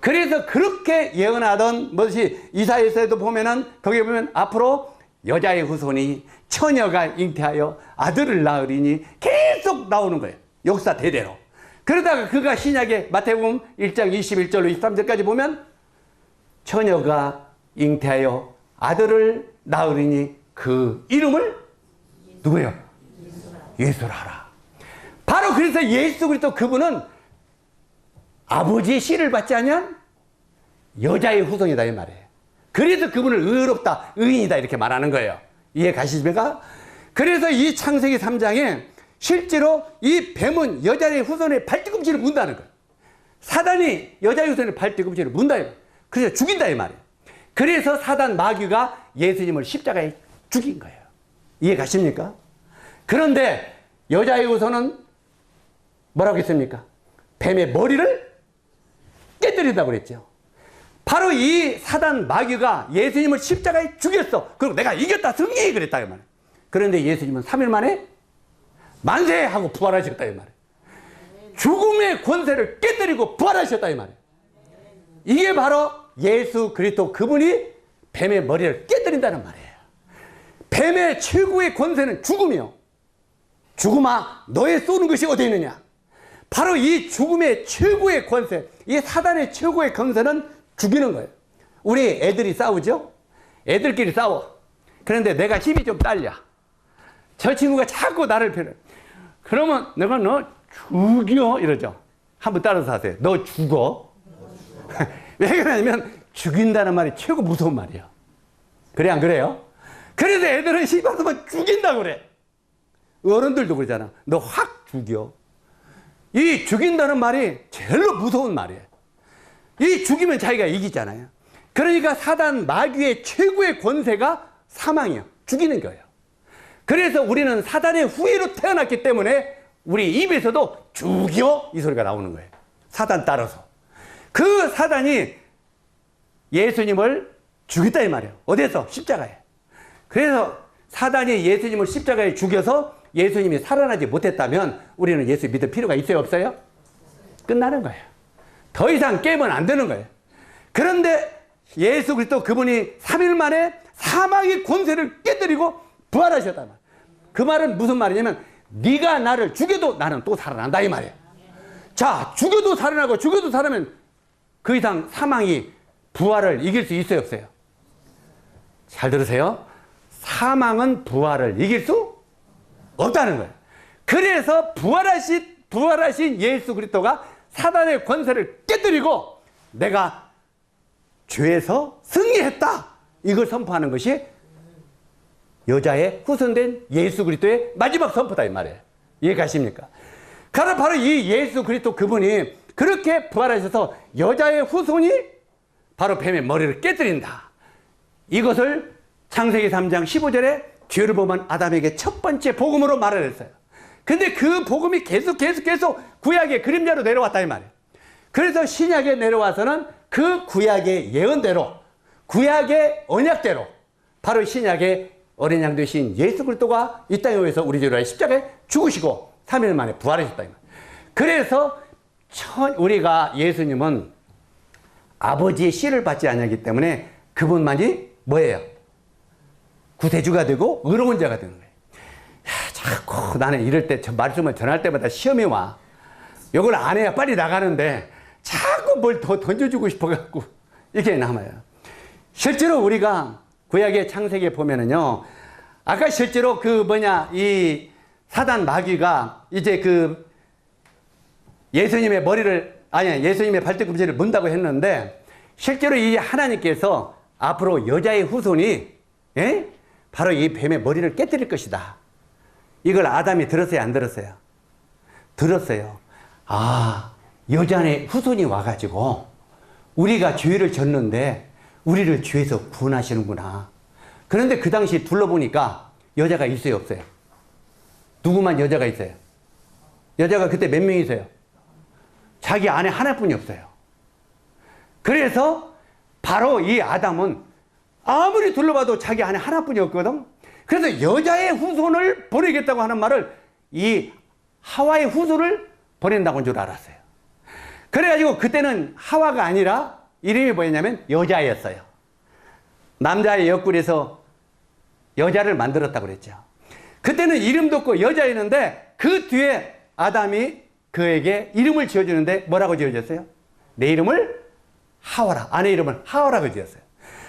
그래서 그렇게 예언하던 것이 이사야서에도 보면은 거기에 보면 앞으로 여자의 후손이 처녀가 잉태하여 아들을 낳으리니 계속 나오는 거예요. 역사 대대로. 그러다가 그가 신약의 마태복음 1장 21절로 23절까지 보면 처녀가 잉태하여 아들을 낳으리니 그 이름을 누구예요? 예수라 하라. 바로 그래서 예수 그리스도 그분은 아버지의 씨를 받지 않으면 여자의 후손이다 이 말이에요. 그래서 그분을 의롭다, 의인이다 이렇게 말하는 거예요. 이해 가시십니까? 그래서 이 창세기 3장에 실제로 이 뱀은 여자의 후손의 발뒤꿈치를 문다는 거예요. 사단이 여자의 후손의 발뒤꿈치를 문다. 그래서 죽인다 이 말이에요. 그래서 사단 마귀가 예수님을 십자가에 죽인 거예요. 이해 가십니까? 그런데 여자의 후손은 뭐라고 했습니까? 뱀의 머리를 깨뜨린다고 그랬죠. 바로 이 사단 마귀가 예수님을 십자가에 죽였어. 그리고 내가 이겼다, 승리! 그랬다, 이 말이에요. 그런데 예수님은 3일 만에 만세! 하고 부활하셨다, 이 말이에요. 죽음의 권세를 깨뜨리고 부활하셨다, 이 말이에요. 이게 바로 예수 그리스도 그분이 뱀의 머리를 깨뜨린다는 말이에요. 뱀의 최고의 권세는 죽음이요. 죽음아, 너의 쏘는 것이 어디 있느냐? 바로 이 죽음의 최고의 권세, 이 사단의 최고의 권세는 죽이는 거예요. 우리 애들이 싸우죠? 애들끼리 싸워. 그런데 내가 힘이 좀 딸려. 저 친구가 자꾸 나를 패려. 그러면 내가 너 죽여 이러죠. 한번 따라서 하세요. 너 죽어. 왜 그러냐면 죽인다는 말이 최고 무서운 말이에요. 그래 안 그래요? 그래서 애들은 힘 받으면 죽인다고 그래. 어른들도 그러잖아. 너 확 죽여. 이 죽인다는 말이 제일로 무서운 말이에요. 이 죽이면 자기가 이기잖아요. 그러니까 사단 마귀의 최고의 권세가 사망이에요. 죽이는 거예요. 그래서 우리는 사단의 후예로 태어났기 때문에 우리 입에서도 죽여 이 소리가 나오는 거예요. 사단 따라서. 그 사단이 예수님을 죽였다 이 말이에요. 어디서? 십자가에. 그래서 사단이 예수님을 십자가에 죽여서 예수님이 살아나지 못했다면 우리는 예수 믿을 필요가 있어요 없어요? 끝나는 거예요. 더 이상 깨면 안 되는 거예요. 그런데 예수 그리스도 그분이 3일 만에 사망의 권세를 깨뜨리고 부활하셨단 말이에요. 그 말은 무슨 말이냐면 네가 나를 죽여도 나는 또 살아난다 이 말이에요. 자, 죽여도 살아나고 죽여도 살아나면 그 이상 사망이 부활을 이길 수 있어요 없어요? 잘 들으세요. 사망은 부활을 이길 수 없다는 거예요. 그래서 부활하신 예수 그리스도가 사단의 권세를 깨뜨리고 내가 죄에서 승리했다. 이걸 선포하는 것이 여자의 후손된 예수 그리스도의 마지막 선포다 이 말이에요. 이해가십니까? 바로 이 예수 그리스도 그분이 그렇게 부활하셔서 여자의 후손이 바로 뱀의 머리를 깨뜨린다. 이것을 창세기 3장 15절에 죄를 범한 아담에게 첫 번째 복음으로 말을 했어요. 근데 그 복음이 계속 구약의 그림자로 내려왔다 이 말이에요. 그래서 신약에 내려와서는 그 구약의 예언대로, 구약의 언약대로 바로 신약의 어린 양 되신 예수 그리스도가 이 땅에 오셔서 우리 죄를 위하여 십자가에 죽으시고 3일 만에 부활하셨다 이 말이에요. 그래서 우리가 예수님은 아버지의 씨를 받지 않았기 때문에 그분만이 뭐예요? 구세주가 되고 의로운 자가 되는 거예요. 야, 자꾸 나는 이럴 때 저 말씀을 전할 때마다 시험이 와. 이걸 안 해야 빨리 나가는데 자꾸 뭘 더 던져주고 싶어갖고 이게 남아요. 실제로 우리가 구약의 창세기에 보면은요, 아까 실제로 이 사단 마귀가 이제 예수님의 예수님의 발뒤꿈치를 문다고 했는데, 실제로 이 하나님께서 앞으로 여자의 후손이, 바로 이 뱀의 머리를 깨뜨릴 것이다. 이걸 아담이 들었어요, 안 들었어요? 들었어요. 아, 여자의 후손이 와가지고 우리가 죄를 졌는데 우리를 죄에서 구원하시는구나. 그런데 그 당시 둘러보니까 여자가 있어요, 없어요? 누구만 여자가 있어요? 여자가 그때 몇 명 있어요? 자기 아내 하나뿐이 없어요. 그래서 바로 이 아담은 아무리 둘러봐도 자기 아내 하나뿐이 없거든. 그래서 여자의 후손을 보내겠다고 하는 말을 이 하와의 후손을 보낸다고 줄 알았어요. 그래가지고 그때는 하와가 아니라 이름이 뭐였냐면 여자였어요. 남자의 옆구리에서 여자를 만들었다고 그랬죠. 그때는 이름도 없고 여자였는데 그 뒤에 아담이 그에게 이름을 지어주는데 뭐라고 지어줬어요? 내 이름을 하와라. 아내 이름을 하와라고 지었어요.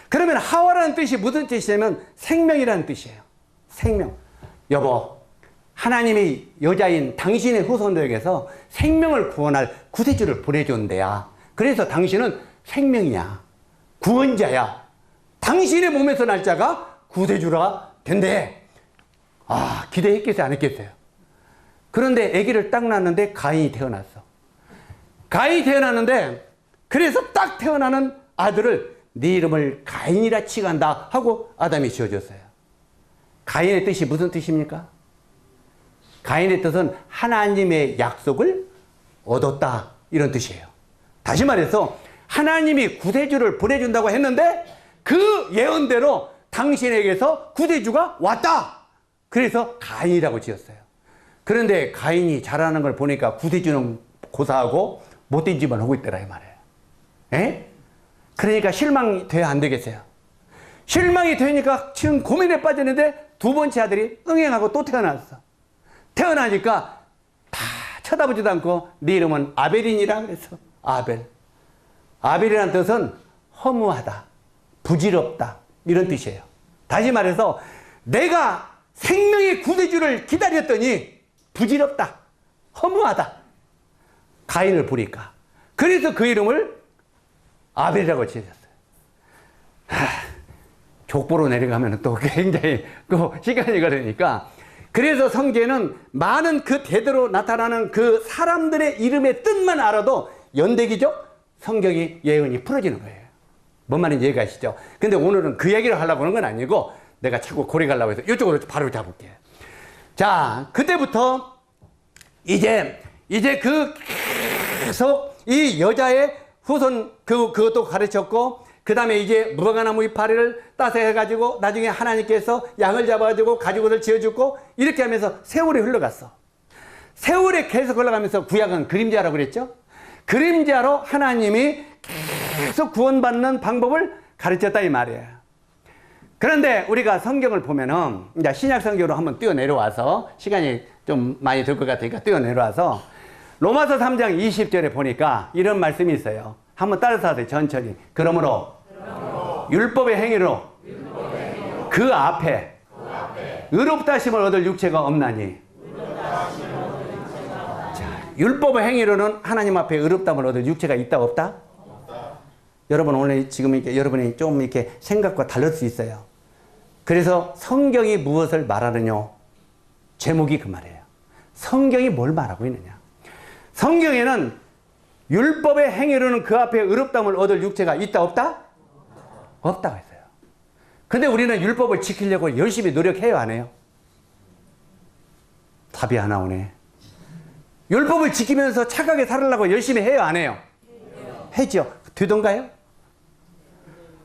그러면 하와라는 뜻이 무슨 뜻이냐면 생명이라는 뜻이에요. 생명. 여보, 하나님이 여자인 당신의 후손들에게서 생명을 구원할 구세주를 보내준대야. 그래서 당신은 생명이야. 구원자야. 당신의 몸에서 날 자가 구세주가 된대. 아, 기대했겠어요, 안 했겠어요? 그런데 아기를 딱 낳았는데 가인이 태어났어. 가인이 태어났는데 그래서 딱 태어나는 아들을 네 이름을 가인이라 칭한다 하고 아담이 지어줬어요. 가인의 뜻이 무슨 뜻입니까? 가인의 뜻은 하나님의 약속을 얻었다, 이런 뜻이에요. 다시 말해서 하나님이 구세주를 보내준다고 했는데 그 예언대로 당신에게서 구세주가 왔다. 그래서 가인이라고 지었어요. 그런데 가인이 잘하는 걸 보니까 구세주는 고사하고 못된 짓만 하고 있더라 이 말이에요. 에? 그러니까 실망이 돼야 안 되겠어요. 실망이 되니까 지금 고민에 빠졌는데 두 번째 아들이 응행하고 또 태어났어. 태어나니까 다 쳐다보지도 않고 네 이름은 아벨이니라 그래서 아벨. 아벨이라는 뜻은 허무하다, 부질없다, 이런 뜻이에요. 다시 말해서 내가 생명의 구세주를 기다렸더니 부질없다, 허무하다. 가인을 보니까. 그래서 그 이름을 아벨이라고 지었어요. 족보로 내려가면 또 굉장히 시간이 걸리니까. 그래서 성경에는 많은 그 대대로 나타나는 그 사람들의 이름의 뜻만 알아도 연대기적 성경이 예언이 풀어지는 거예요. 뭔 말인지 이해가시죠? 근데 오늘은 그 얘기를 하려고 하는 건 아니고 내가 자꾸 고리 가려고 해서 이쪽으로 바로 잡을게요. 자, 그때부터 이제 계속 이 여자의 후손 그것도 가르쳤고, 그 다음에 이제 무화과나무 이파리를 따서 해가지고 나중에 하나님께서 양을 잡아가지고 가죽옷을 지어주고 이렇게 하면서 세월이 흘러갔어. 세월이 계속 흘러가면서 구약은 그림자라고 그랬죠. 그림자로 하나님이 계속 구원받는 방법을 가르쳤다 이 말이에요. 그런데 우리가 성경을 보면은 이제 신약 성경으로 한번 뛰어내려와서 시간이 좀 많이 들 것 같으니까 뛰어내려와서 로마서 3장 20절에 보니까 이런 말씀이 있어요. 한번 따라서 하세요. 천천히. 그러므로 율법의 행위로 그 앞에 의롭다 하심을 얻을 육체가 없나니. 자, 율법의 행위로는 하나님 앞에 의롭다함을 얻을 육체가 있다 없다? 여러분 오늘 지금 이렇게 여러분이 좀 이렇게 생각과 다를 수 있어요. 그래서 성경이 무엇을 말하느냐? 제목이 그 말이에요. 성경이 뭘 말하고 있느냐? 성경에는 율법의 행위로는 그 앞에 의롭다함을 얻을 육체가 있다 없다? 없다고 했어요. 근데 우리는 율법을 지키려고 열심히 노력해요, 안 해요? 답이 안 나오네. 율법을 지키면서 착하게 살으려고 열심히 해요, 안 해요? 해죠. 되던가요?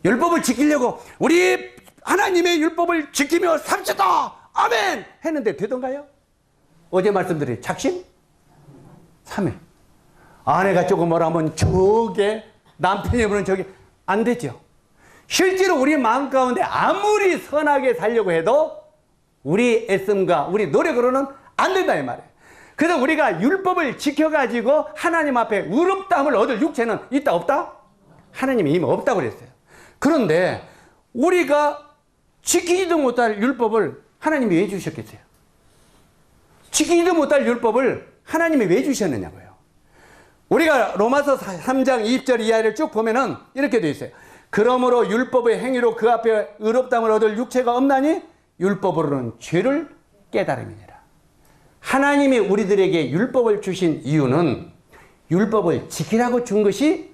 율법을 지키려고 우리 하나님의 율법을 지키며 삽시다! 아멘! 했는데 되던가요? 어제 말씀드린 작심? 3회. 아내가 조금 뭐라 하면 저게, 남편이 보는 저게 안 되죠. 실제로 우리 마음 가운데 아무리 선하게 살려고 해도 우리 애씀과 우리 노력으로는 안 된다 이 말이에요. 그래서 우리가 율법을 지켜가지고 하나님 앞에 의롭다함을 얻을 육체는 있다 없다? 하나님이 이미 없다고 그랬어요. 그런데 우리가 지키지도 못할 율법을 하나님이 왜 주셨겠어요? 지키지도 못할 율법을 하나님이 왜 주셨느냐고요. 우리가 로마서 3장 20절 이하를 쭉 보면은 이렇게 되어 있어요. 그러므로 율법의 행위로 그 앞에 의롭다함을 얻을 육체가 없나니 율법으로는 죄를 깨달음이니라. 하나님이 우리들에게 율법을 주신 이유는 율법을 지키라고 준 것이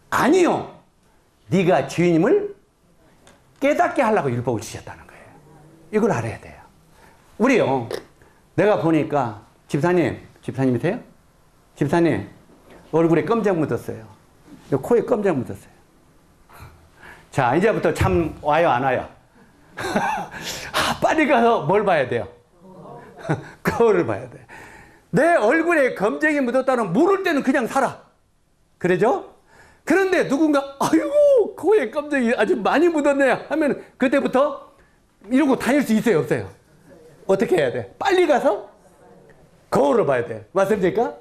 아니요. 네가 죄인임을 깨닫게 하려고 율법을 주셨다는 거예요. 이걸 알아야 돼요. 우리요. 내가 보니까 집사님이세요? 집사님 얼굴에 껌장 묻었어요. 코에 껌장 묻었어요. 자, 이제부터 참 와요, 안 와요? 빨리 가서 뭘 봐야 돼요? 거울을 봐야 돼. 내 얼굴에 검정이 묻었다는 모를 때는 그냥 살아. 그러죠? 그런데 누군가 아이고 코에 검정이 아주 많이 묻었네 하면 그때부터 이러고 다닐 수 있어요, 없어요? 어떻게 해야 돼? 빨리 가서 거울을 봐야 돼. 맞습니까?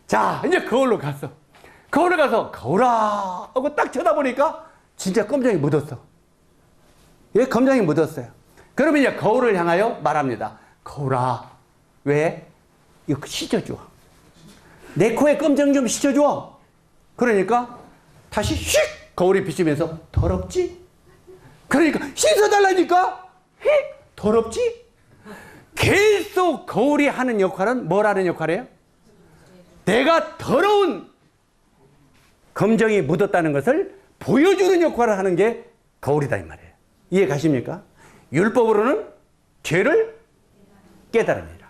자, 이제 거울로 갔어. 거울을 가서 거울아 하고 딱 쳐다보니까 진짜 검정이 묻었어. 예, 검정이 묻었어요. 그러면 이제 거울을 향하여 말합니다. 거울아, 왜? 이거 씻어줘. 내 코에 검정 좀 씻어줘. 그러니까 다시 휙 거울이 비추면서 더럽지? 그러니까 씻어달라니까 휙 더럽지? 계속 거울이 하는 역할은 뭘 하는 역할이에요? 내가 더러운 검정이 묻었다는 것을 보여주는 역할을 하는 게 거울이다 이 말이에요. 이해 가십니까? 율법으로는 죄를 깨달음이라.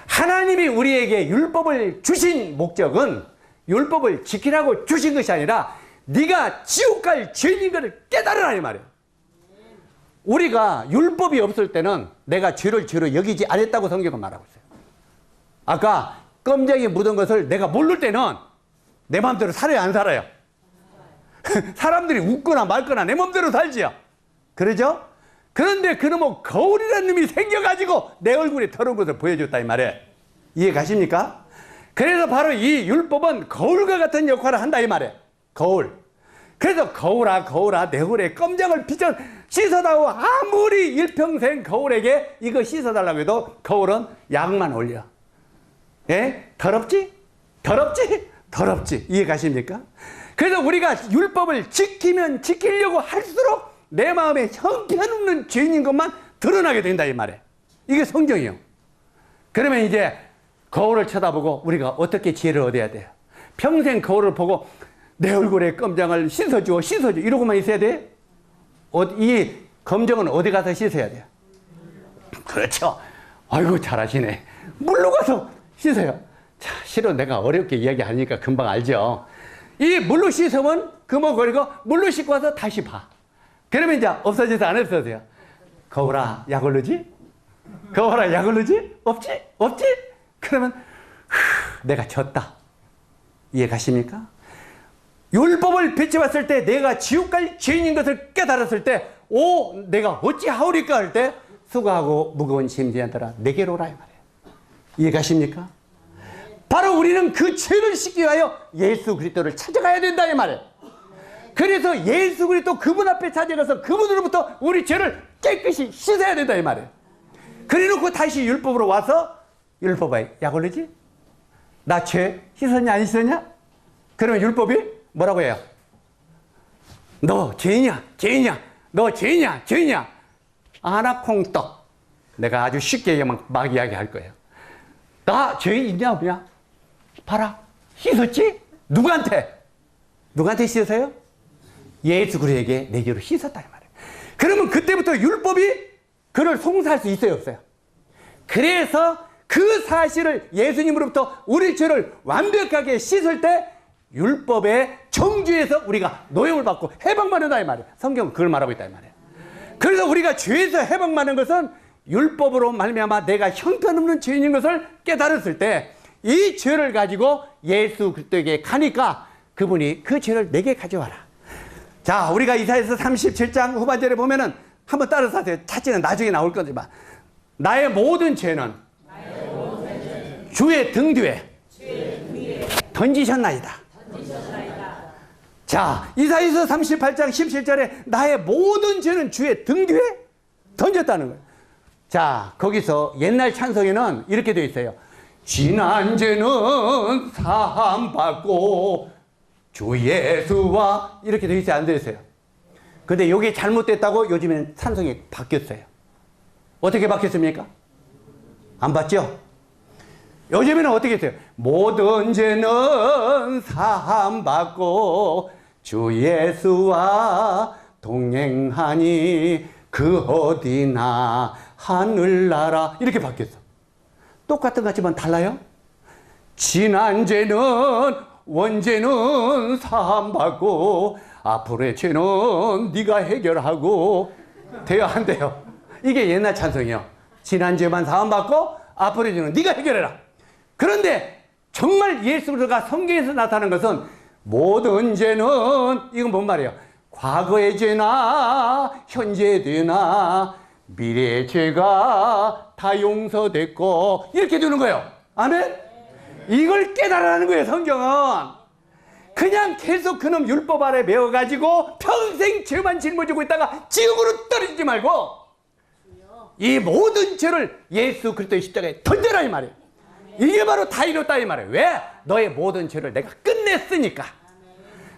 하나님이 우리에게 율법을 주신 목적은 율법을 지키라고 주신 것이 아니라 네가 지옥 갈 죄인인 것을 깨달으라 이 말이에요. 우리가 율법이 없을 때는 내가 죄를 죄로 여기지 않았다고 성경은 말하고 있어요. 아까 껌쟁이 묻은 것을 내가 모를 때는 내 마음대로 살아요, 안 살아요? 사람들이 웃거나 말거나 내 마음대로 살지요. 그러죠? 그런데 그놈의 거울이라는 놈이 생겨가지고 내 얼굴에 더러운 것을 보여줬다 이 말이에요. 이해 가십니까? 그래서 바로 이 율법은 거울과 같은 역할을 한다 이 말이에요. 거울. 그래서 거울아 거울아 내 얼굴에 검정을 비춰 씻어다오. 아무리 일평생 거울에게 이거 씻어달라고 해도 거울은 약만 올려. 예? 더럽지? 더럽지? 더럽지. 이해 가십니까? 그래서 우리가 율법을 지키면 지키려고 할수록 내 마음에 형편없는 죄인인 것만 드러나게 된다 이 말이에요. 이게 성경이에요. 그러면 이제 거울을 쳐다보고 우리가 어떻게 지혜를 얻어야 돼요? 평생 거울을 보고 내 얼굴에 검정을 씻어줘 씻어줘 이러고만 있어야 돼? 이 검정은 어디 가서 씻어야 돼요? 그렇죠. 아이고 잘하시네. 물로 가서 씻어요. 자, 실은 내가 어렵게 이야기하니까 금방 알죠. 이 물로 씻으면 금어거리고 물로 씻고 와서 다시 봐. 그러면 이제 없어져서 안 없어져요. 거울아 약 올르지? 거울아 약 올르지? 없지? 없지? 그러면 내가 졌다. 이해 가십니까? 율법을 비춰봤을 때 내가 지옥 갈 죄인인 것을 깨달았을 때 오 내가 어찌 하오리까 할 때 수고하고 무거운 짐지한들아 내게로 오라 이 말이에요. 이해 가십니까? 바로 우리는 그 죄를 씻기 위하여 예수 그리스도를 찾아가야 된다 이 말이에요. 그래서 예수 그리스도 그분 앞에 찾아가서 그분으로부터 우리 죄를 깨끗이 씻어야 된다 이 말이에요. 그래놓고 다시 율법으로 와서 율법에 약 올리지? 나 죄 씻었냐 안 씻었냐? 그러면 율법이 뭐라고 해요? 너 죄인이야 죄인이야 너 죄인이야 죄인이야 아나콩떡. 내가 아주 쉽게 막 이야기할 거예요. 나 죄인 있냐 없냐? 봐라 씻었지? 누구한테? 누구한테 씻었어요? 예수 그리스도에게 내 죄로 씻었다 이 말이에요. 그러면 그때부터 율법이 그를 송사할 수 있어요, 없어요? 그래서 그 사실을 예수님으로부터 우리 죄를 완벽하게 씻을 때 율법의 정죄에서 우리가 노임을 받고 해방받는다 이 말이에요. 성경은 그걸 말하고 있다 이 말이에요. 그래서 우리가 죄에서 해방받는 것은 율법으로 말미암아 내가 형편없는 죄인인 것을 깨달았을 때 이 죄를 가지고 예수 그리스도에게 가니까 그분이 그 죄를 내게 가져와라. 자, 우리가 이사야서 37장 후반절에 보면은 한번 따라서 하세요. 찾지는 나중에 나올 거지만 나의 모든 죄는 주의 등 뒤에 던지셨나이다. 자, 이사야서 38장 17절에 나의 모든 죄는 주의 등 뒤에 던졌다는 거예요. 자, 거기서 옛날 찬송에는 이렇게 되어 있어요. 지난 죄는 사함받고 주 예수와 이렇게 되어 있어요, 안 되어 있어요? 근데 이게 잘못됐다고 요즘에는 찬송이 바뀌었어요. 어떻게 바뀌었습니까? 안 봤죠? 요즘에는 어떻게 했어요? 모든 죄는 사함받고 주 예수와 동행하니 그 어디나 하늘나라 이렇게 바뀌었어. 똑같은 것 같지만 달라요? 지난 죄는 원죄는 사함받고 앞으로의 죄는 네가 해결하고 돼요, 안 돼요? 이게 옛날 찬송이에요. 지난 죄만 사함받고 앞으로의 죄는 네가 해결해라. 그런데 정말 예수가 성경에서 나타나는 것은 모든 죄는 이건 뭔 말이에요? 과거의 죄나 현재의 죄나 미래의 죄가 다 용서됐고 이렇게 되는 거예요. 아멘? 이걸 깨달으라는 거예요, 성경은. 그냥 계속 그놈 율법 아래 매어가지고 평생 죄만 짊어지고 있다가 지옥으로 떨어지지 말고 이 모든 죄를 예수 그리스도의 십자가에 던져라 이 말이에요. 이게 바로 다 이뤘다 이 말이에요. 왜? 너의 모든 죄를 내가 끝냈으니까.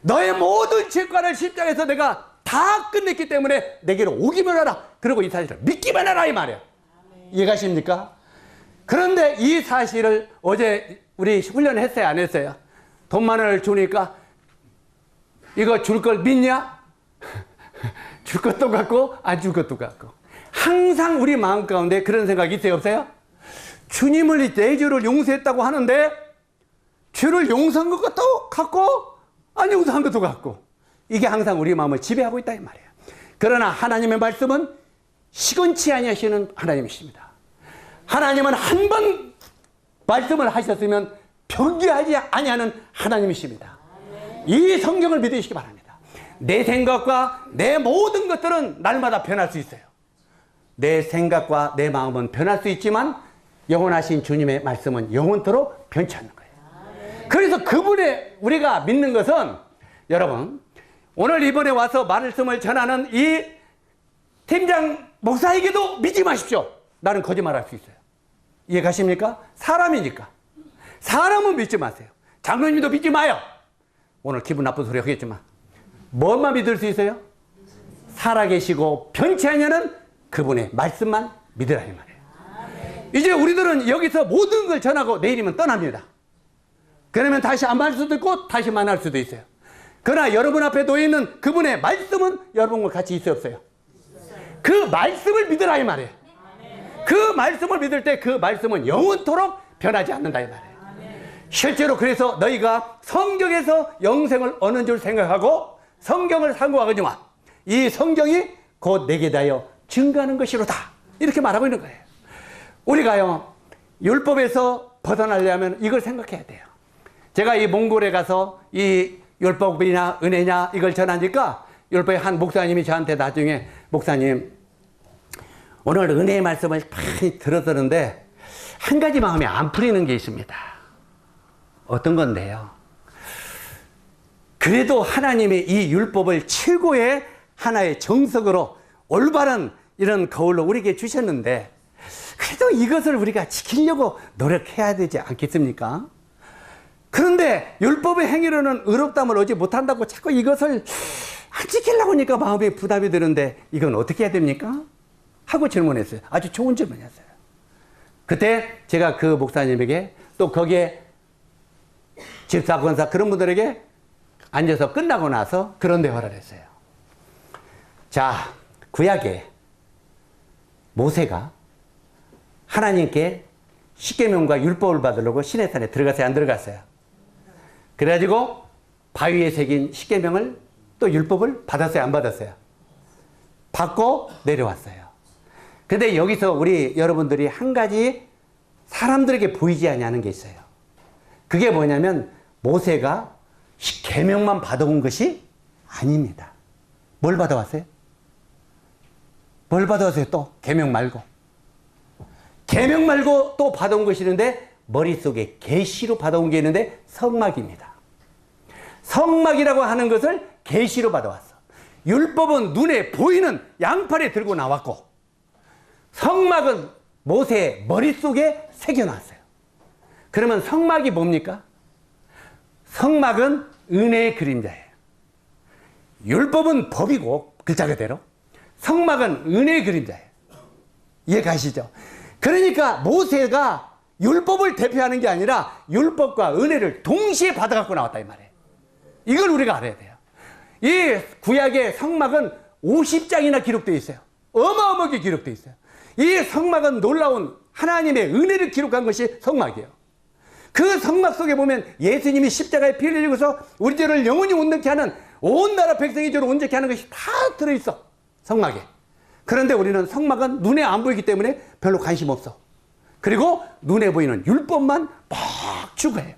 너의 모든 죄과를 십자가에서 내가 다 끝냈기 때문에 내게로 오기만 하라. 그리고 이 사실을 믿기만 하라 이 말이에요. 이해가십니까? 그런데 이 사실을 어제 우리 훈련했어요, 안 했어요? 돈만 원을 주니까 이거 줄 걸 믿냐? 줄 것도 같고 안 줄 것도 같고. 항상 우리 마음 가운데 그런 생각이 있어요, 없어요? 주님을 내 죄를 용서했다고 하는데 죄를 용서한 것도 같고 안 용서한 것도 같고 이게 항상 우리 마음을 지배하고 있다 이 말이에요. 그러나 하나님의 말씀은 시건치 아니하시는 하나님이십니다. 하나님은 한 번 말씀을 하셨으면 변개하지 아니하는 하나님이십니다. 이 성경을 믿으시기 바랍니다. 내 생각과 내 모든 것들은 날마다 변할 수 있어요. 내 생각과 내 마음은 변할 수 있지만 영원하신 주님의 말씀은 영원토록 변치 않는 거예요. 그래서 그분의 우리가 믿는 것은 여러분 오늘 이번에 와서 말씀을 전하는 이 팀장 목사에게도 믿지 마십시오. 나는 거짓말할 수 있어요. 이해 가십니까? 사람이니까. 사람은 믿지 마세요. 장로님도 믿지 마요. 오늘 기분 나쁜 소리 하겠지만 뭐만 믿을 수 있어요? 살아계시고 변치 않냐는 그분의 말씀만 믿으라 이 말이에요. 이제 우리들은 여기서 모든 걸 전하고 내일이면 떠납니다. 그러면 다시 안 만날 수도 있고 다시 만날 수도 있어요. 그러나 여러분 앞에 놓여 있는 그분의 말씀은 여러분과 같이 있어요, 없어요? 그 말씀을 믿으라 이 말이에요. 그 말씀을 믿을 때 그 말씀은 영원토록 변하지 않는다 이 말이에요. 실제로 그래서 너희가 성경에서 영생을 얻는 줄 생각하고 성경을 상고하거니와 이 성경이 곧 내게 대하여 증거하는 것이로다 이렇게 말하고 있는 거예요. 우리가요 율법에서 벗어나려면 이걸 생각해야 돼요. 제가 이 몽골에 가서 이 율법이냐 은혜냐 이걸 전하니까 율법의 한 목사님이 저한테 나중에 목사님 오늘 은혜의 말씀을 많이 들었었는데 한 가지 마음에 안 풀리는 게 있습니다. 어떤 건데요? 그래도 하나님이 이 율법을 최고의 하나의 정석으로 올바른 이런 거울로 우리에게 주셨는데 그래도 이것을 우리가 지키려고 노력해야 되지 않겠습니까? 그런데 율법의 행위로는 의롭다함을 얻지 못한다고 자꾸 이것을 안 지키려고 하니까 마음에 부담이 드는데 이건 어떻게 해야 됩니까? 하고 질문했어요. 아주 좋은 질문이었어요. 그때 제가 그 목사님에게 또 거기에 집사, 권사 그런 분들에게 앉아서 끝나고 나서 그런 대화를 했어요. 자, 구약에 모세가 하나님께 십계명과 율법을 받으려고 시내산에 들어갔어요, 안 들어갔어요? 그래가지고 바위에 새긴 십계명을 또 율법을 받았어요, 안 받았어요? 받고 내려왔어요. 근데 여기서 우리 여러분들이 한 가지 사람들에게 보이지 않는 게 있어요. 그게 뭐냐면 모세가 계명만 받아온 것이 아닙니다. 뭘 받아왔어요? 뭘 받아왔어요? 또 계명 말고. 계명 말고 또 받아온 것이 있는데 머릿속에 계시로 받아온 게 있는데 성막입니다. 성막이라고 하는 것을 계시로 받아왔어. 율법은 눈에 보이는 양팔에 들고 나왔고 성막은 모세의 머릿속에 새겨놨어요. 그러면 성막이 뭡니까? 성막은 은혜의 그림자예요. 율법은 법이고 글자 그대로 성막은 은혜의 그림자예요. 이해가시죠? 그러니까 모세가 율법을 대표하는 게 아니라 율법과 은혜를 동시에 받아갖고 나왔다 이 말이에요. 이걸 우리가 알아야 돼요. 이 구약의 성막은 50장이나 기록되어 있어요. 어마어마하게 기록되어 있어요. 이 성막은 놀라운 하나님의 은혜를 기록한 것이 성막이에요. 그 성막 속에 보면 예수님이 십자가에 피를 흘리고서 우리 죄를 영원히 온전케 하는 온 나라 백성의 죄를 온전케 하는 것이 다 들어있어, 성막에. 그런데 우리는 성막은 눈에 안 보이기 때문에 별로 관심 없어. 그리고 눈에 보이는 율법만 막 추구해요.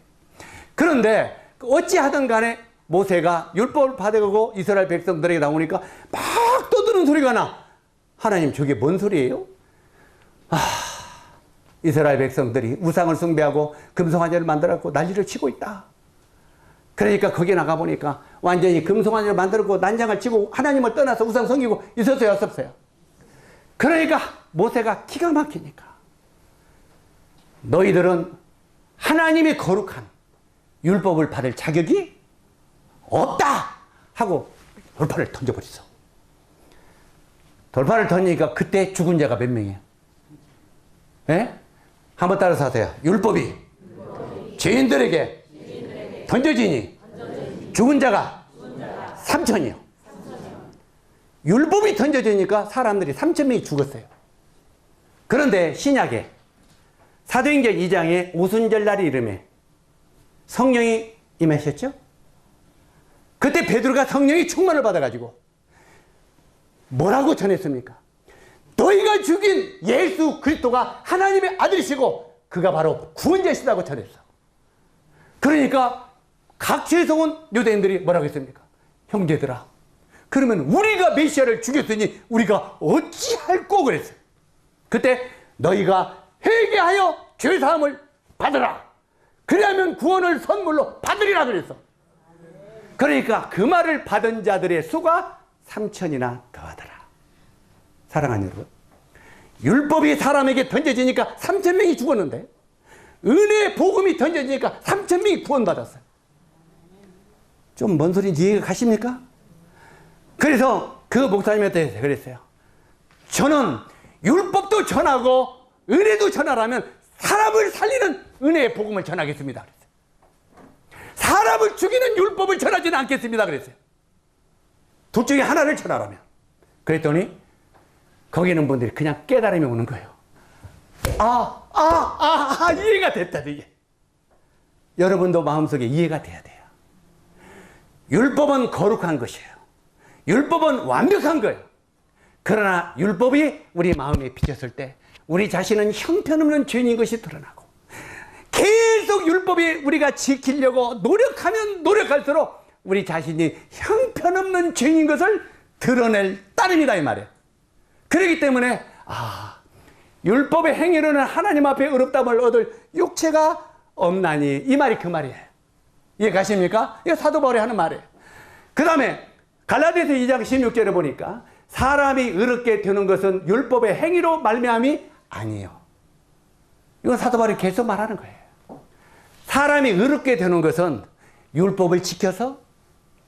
그런데 어찌하든 간에 모세가 율법을 받아가고 이스라엘 백성들에게 나오니까 막 떠드는 소리가 나. 하나님, 저게 뭔 소리예요? 이스라엘 백성들이 우상을 숭배하고 금송아지를 만들었고 난리를 치고 있다. 그러니까 거기 나가보니까 완전히 금송아지를 만들었고 난장을 치고 하나님을 떠나서 우상 섬기고 있었어요, 없었어요? 그러니까 모세가 기가 막히니까 너희들은 하나님의 거룩한 율법을 받을 자격이 없다 하고 돌파를 던져버렸어. 돌파를 던지니까 그때 죽은 자가 몇 명이에요? 예? 한번 따라서 하세요. 율법이 죄인들에게 던져지니 죽은 자가 3천이요. 율법이 던져지니까 사람들이 3,000명이 죽었어요. 그런데 신약에 사도행전 2장에 오순절날이 이름에 성령이 임하셨죠? 그때 베드로가 성령이 충만을 받아가지고 뭐라고 전했습니까? 너희가 죽인 예수 그리스도가 하나님의 아들이시고 그가 바로 구원자시다고 전했어. 그러니까 각지에서 온 유대인들이 뭐라고 했습니까? 형제들아, 그러면 우리가 메시아를 죽였으니 우리가 어찌할꼬 그랬어요. 그때 너희가 회개하여 죄사함을 받으라. 그래야면 구원을 선물로 받으리라 그랬어. 그러니까 그 말을 받은 자들의 수가 3천이나 더하더라. 사랑하는 여러분, 율법이 사람에게 던져지니까 3,000명이 죽었는데 은혜의 복음이 던져지니까 3,000명이 구원받았어요. 좀 뭔 소리인지 이해가 가십니까? 그래서 그 목사님한테 그랬어요. 저는 율법도 전하고 은혜도 전하라면 사람을 살리는 은혜의 복음을 전하겠습니다. 그랬어요. 사람을 죽이는 율법을 전하지는 않겠습니다. 그랬어요. 둘 중에 하나를 전하라면. 그랬더니 거기는 분들이 그냥 깨달음이 오는 거예요. 이해가 됐다, 이게. 여러분도 마음속에 이해가 돼야 돼요. 율법은 거룩한 것이에요. 율법은 완벽한 거예요. 그러나 율법이 우리 마음에 비쳤을 때 우리 자신은 형편없는 죄인인 것이 드러나고 계속 율법이 우리가 지키려고 노력하면 노력할수록 우리 자신이 형편없는 죄인인 것을 드러낼 따름이다 이 말이에요. 그렇기 때문에 율법의 행위로는 하나님 앞에 의롭다함을 얻을 육체가 없나니 이 말이 그 말이에요. 이해 가십니까? 이거 사도 바울이 하는 말이에요. 그 다음에 갈라디아서 2장 16절에 보니까 사람이 의롭게 되는 것은 율법의 행위로 말미암이 아니에요. 이건 사도 바울이 계속 말하는 거예요. 사람이 의롭게 되는 것은 율법을 지켜서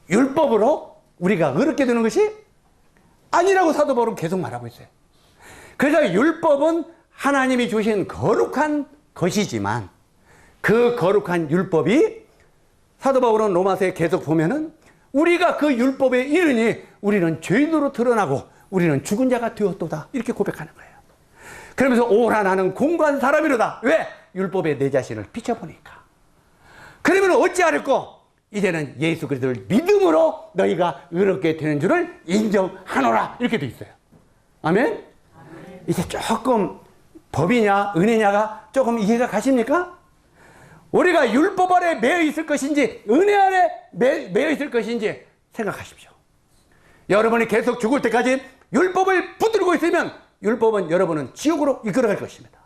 율법으로 우리가 의롭게 되는 것이 아니라고 사도 바울은 계속 말하고 있어요. 그래서 율법은 하나님이 주신 거룩한 것이지만 그 거룩한 율법이 사도 바울은 로마서에 계속 보면은 우리가 그 율법에 이르니 우리는 죄인으로 드러나고 우리는 죽은 자가 되었도다. 이렇게 고백하는 거예요. 그러면서 오라 나는 공고한 사람이로다. 왜? 율법에 내 자신을 비춰보니까. 그러면 어찌하랬고? 이제는 예수 그리스도를 믿음으로 너희가 의롭게 되는 줄을 인정하노라. 이렇게 돼 있어요. 아멘? 이제 조금 법이냐 은혜냐가 조금 이해가 가십니까? 우리가 율법 아래 매여 있을 것인지 은혜 아래 매여 있을 것인지 생각하십시오. 여러분이 계속 죽을 때까지 율법을 붙들고 있으면 율법은 여러분은 지옥으로 이끌어갈 것입니다.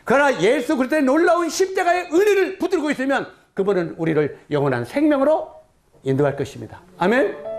그러나 예수 그리스도의 놀라운 십자가의 은혜를 붙들고 있으면 그분은 우리를 영원한 생명으로 인도할 것입니다. 아멘.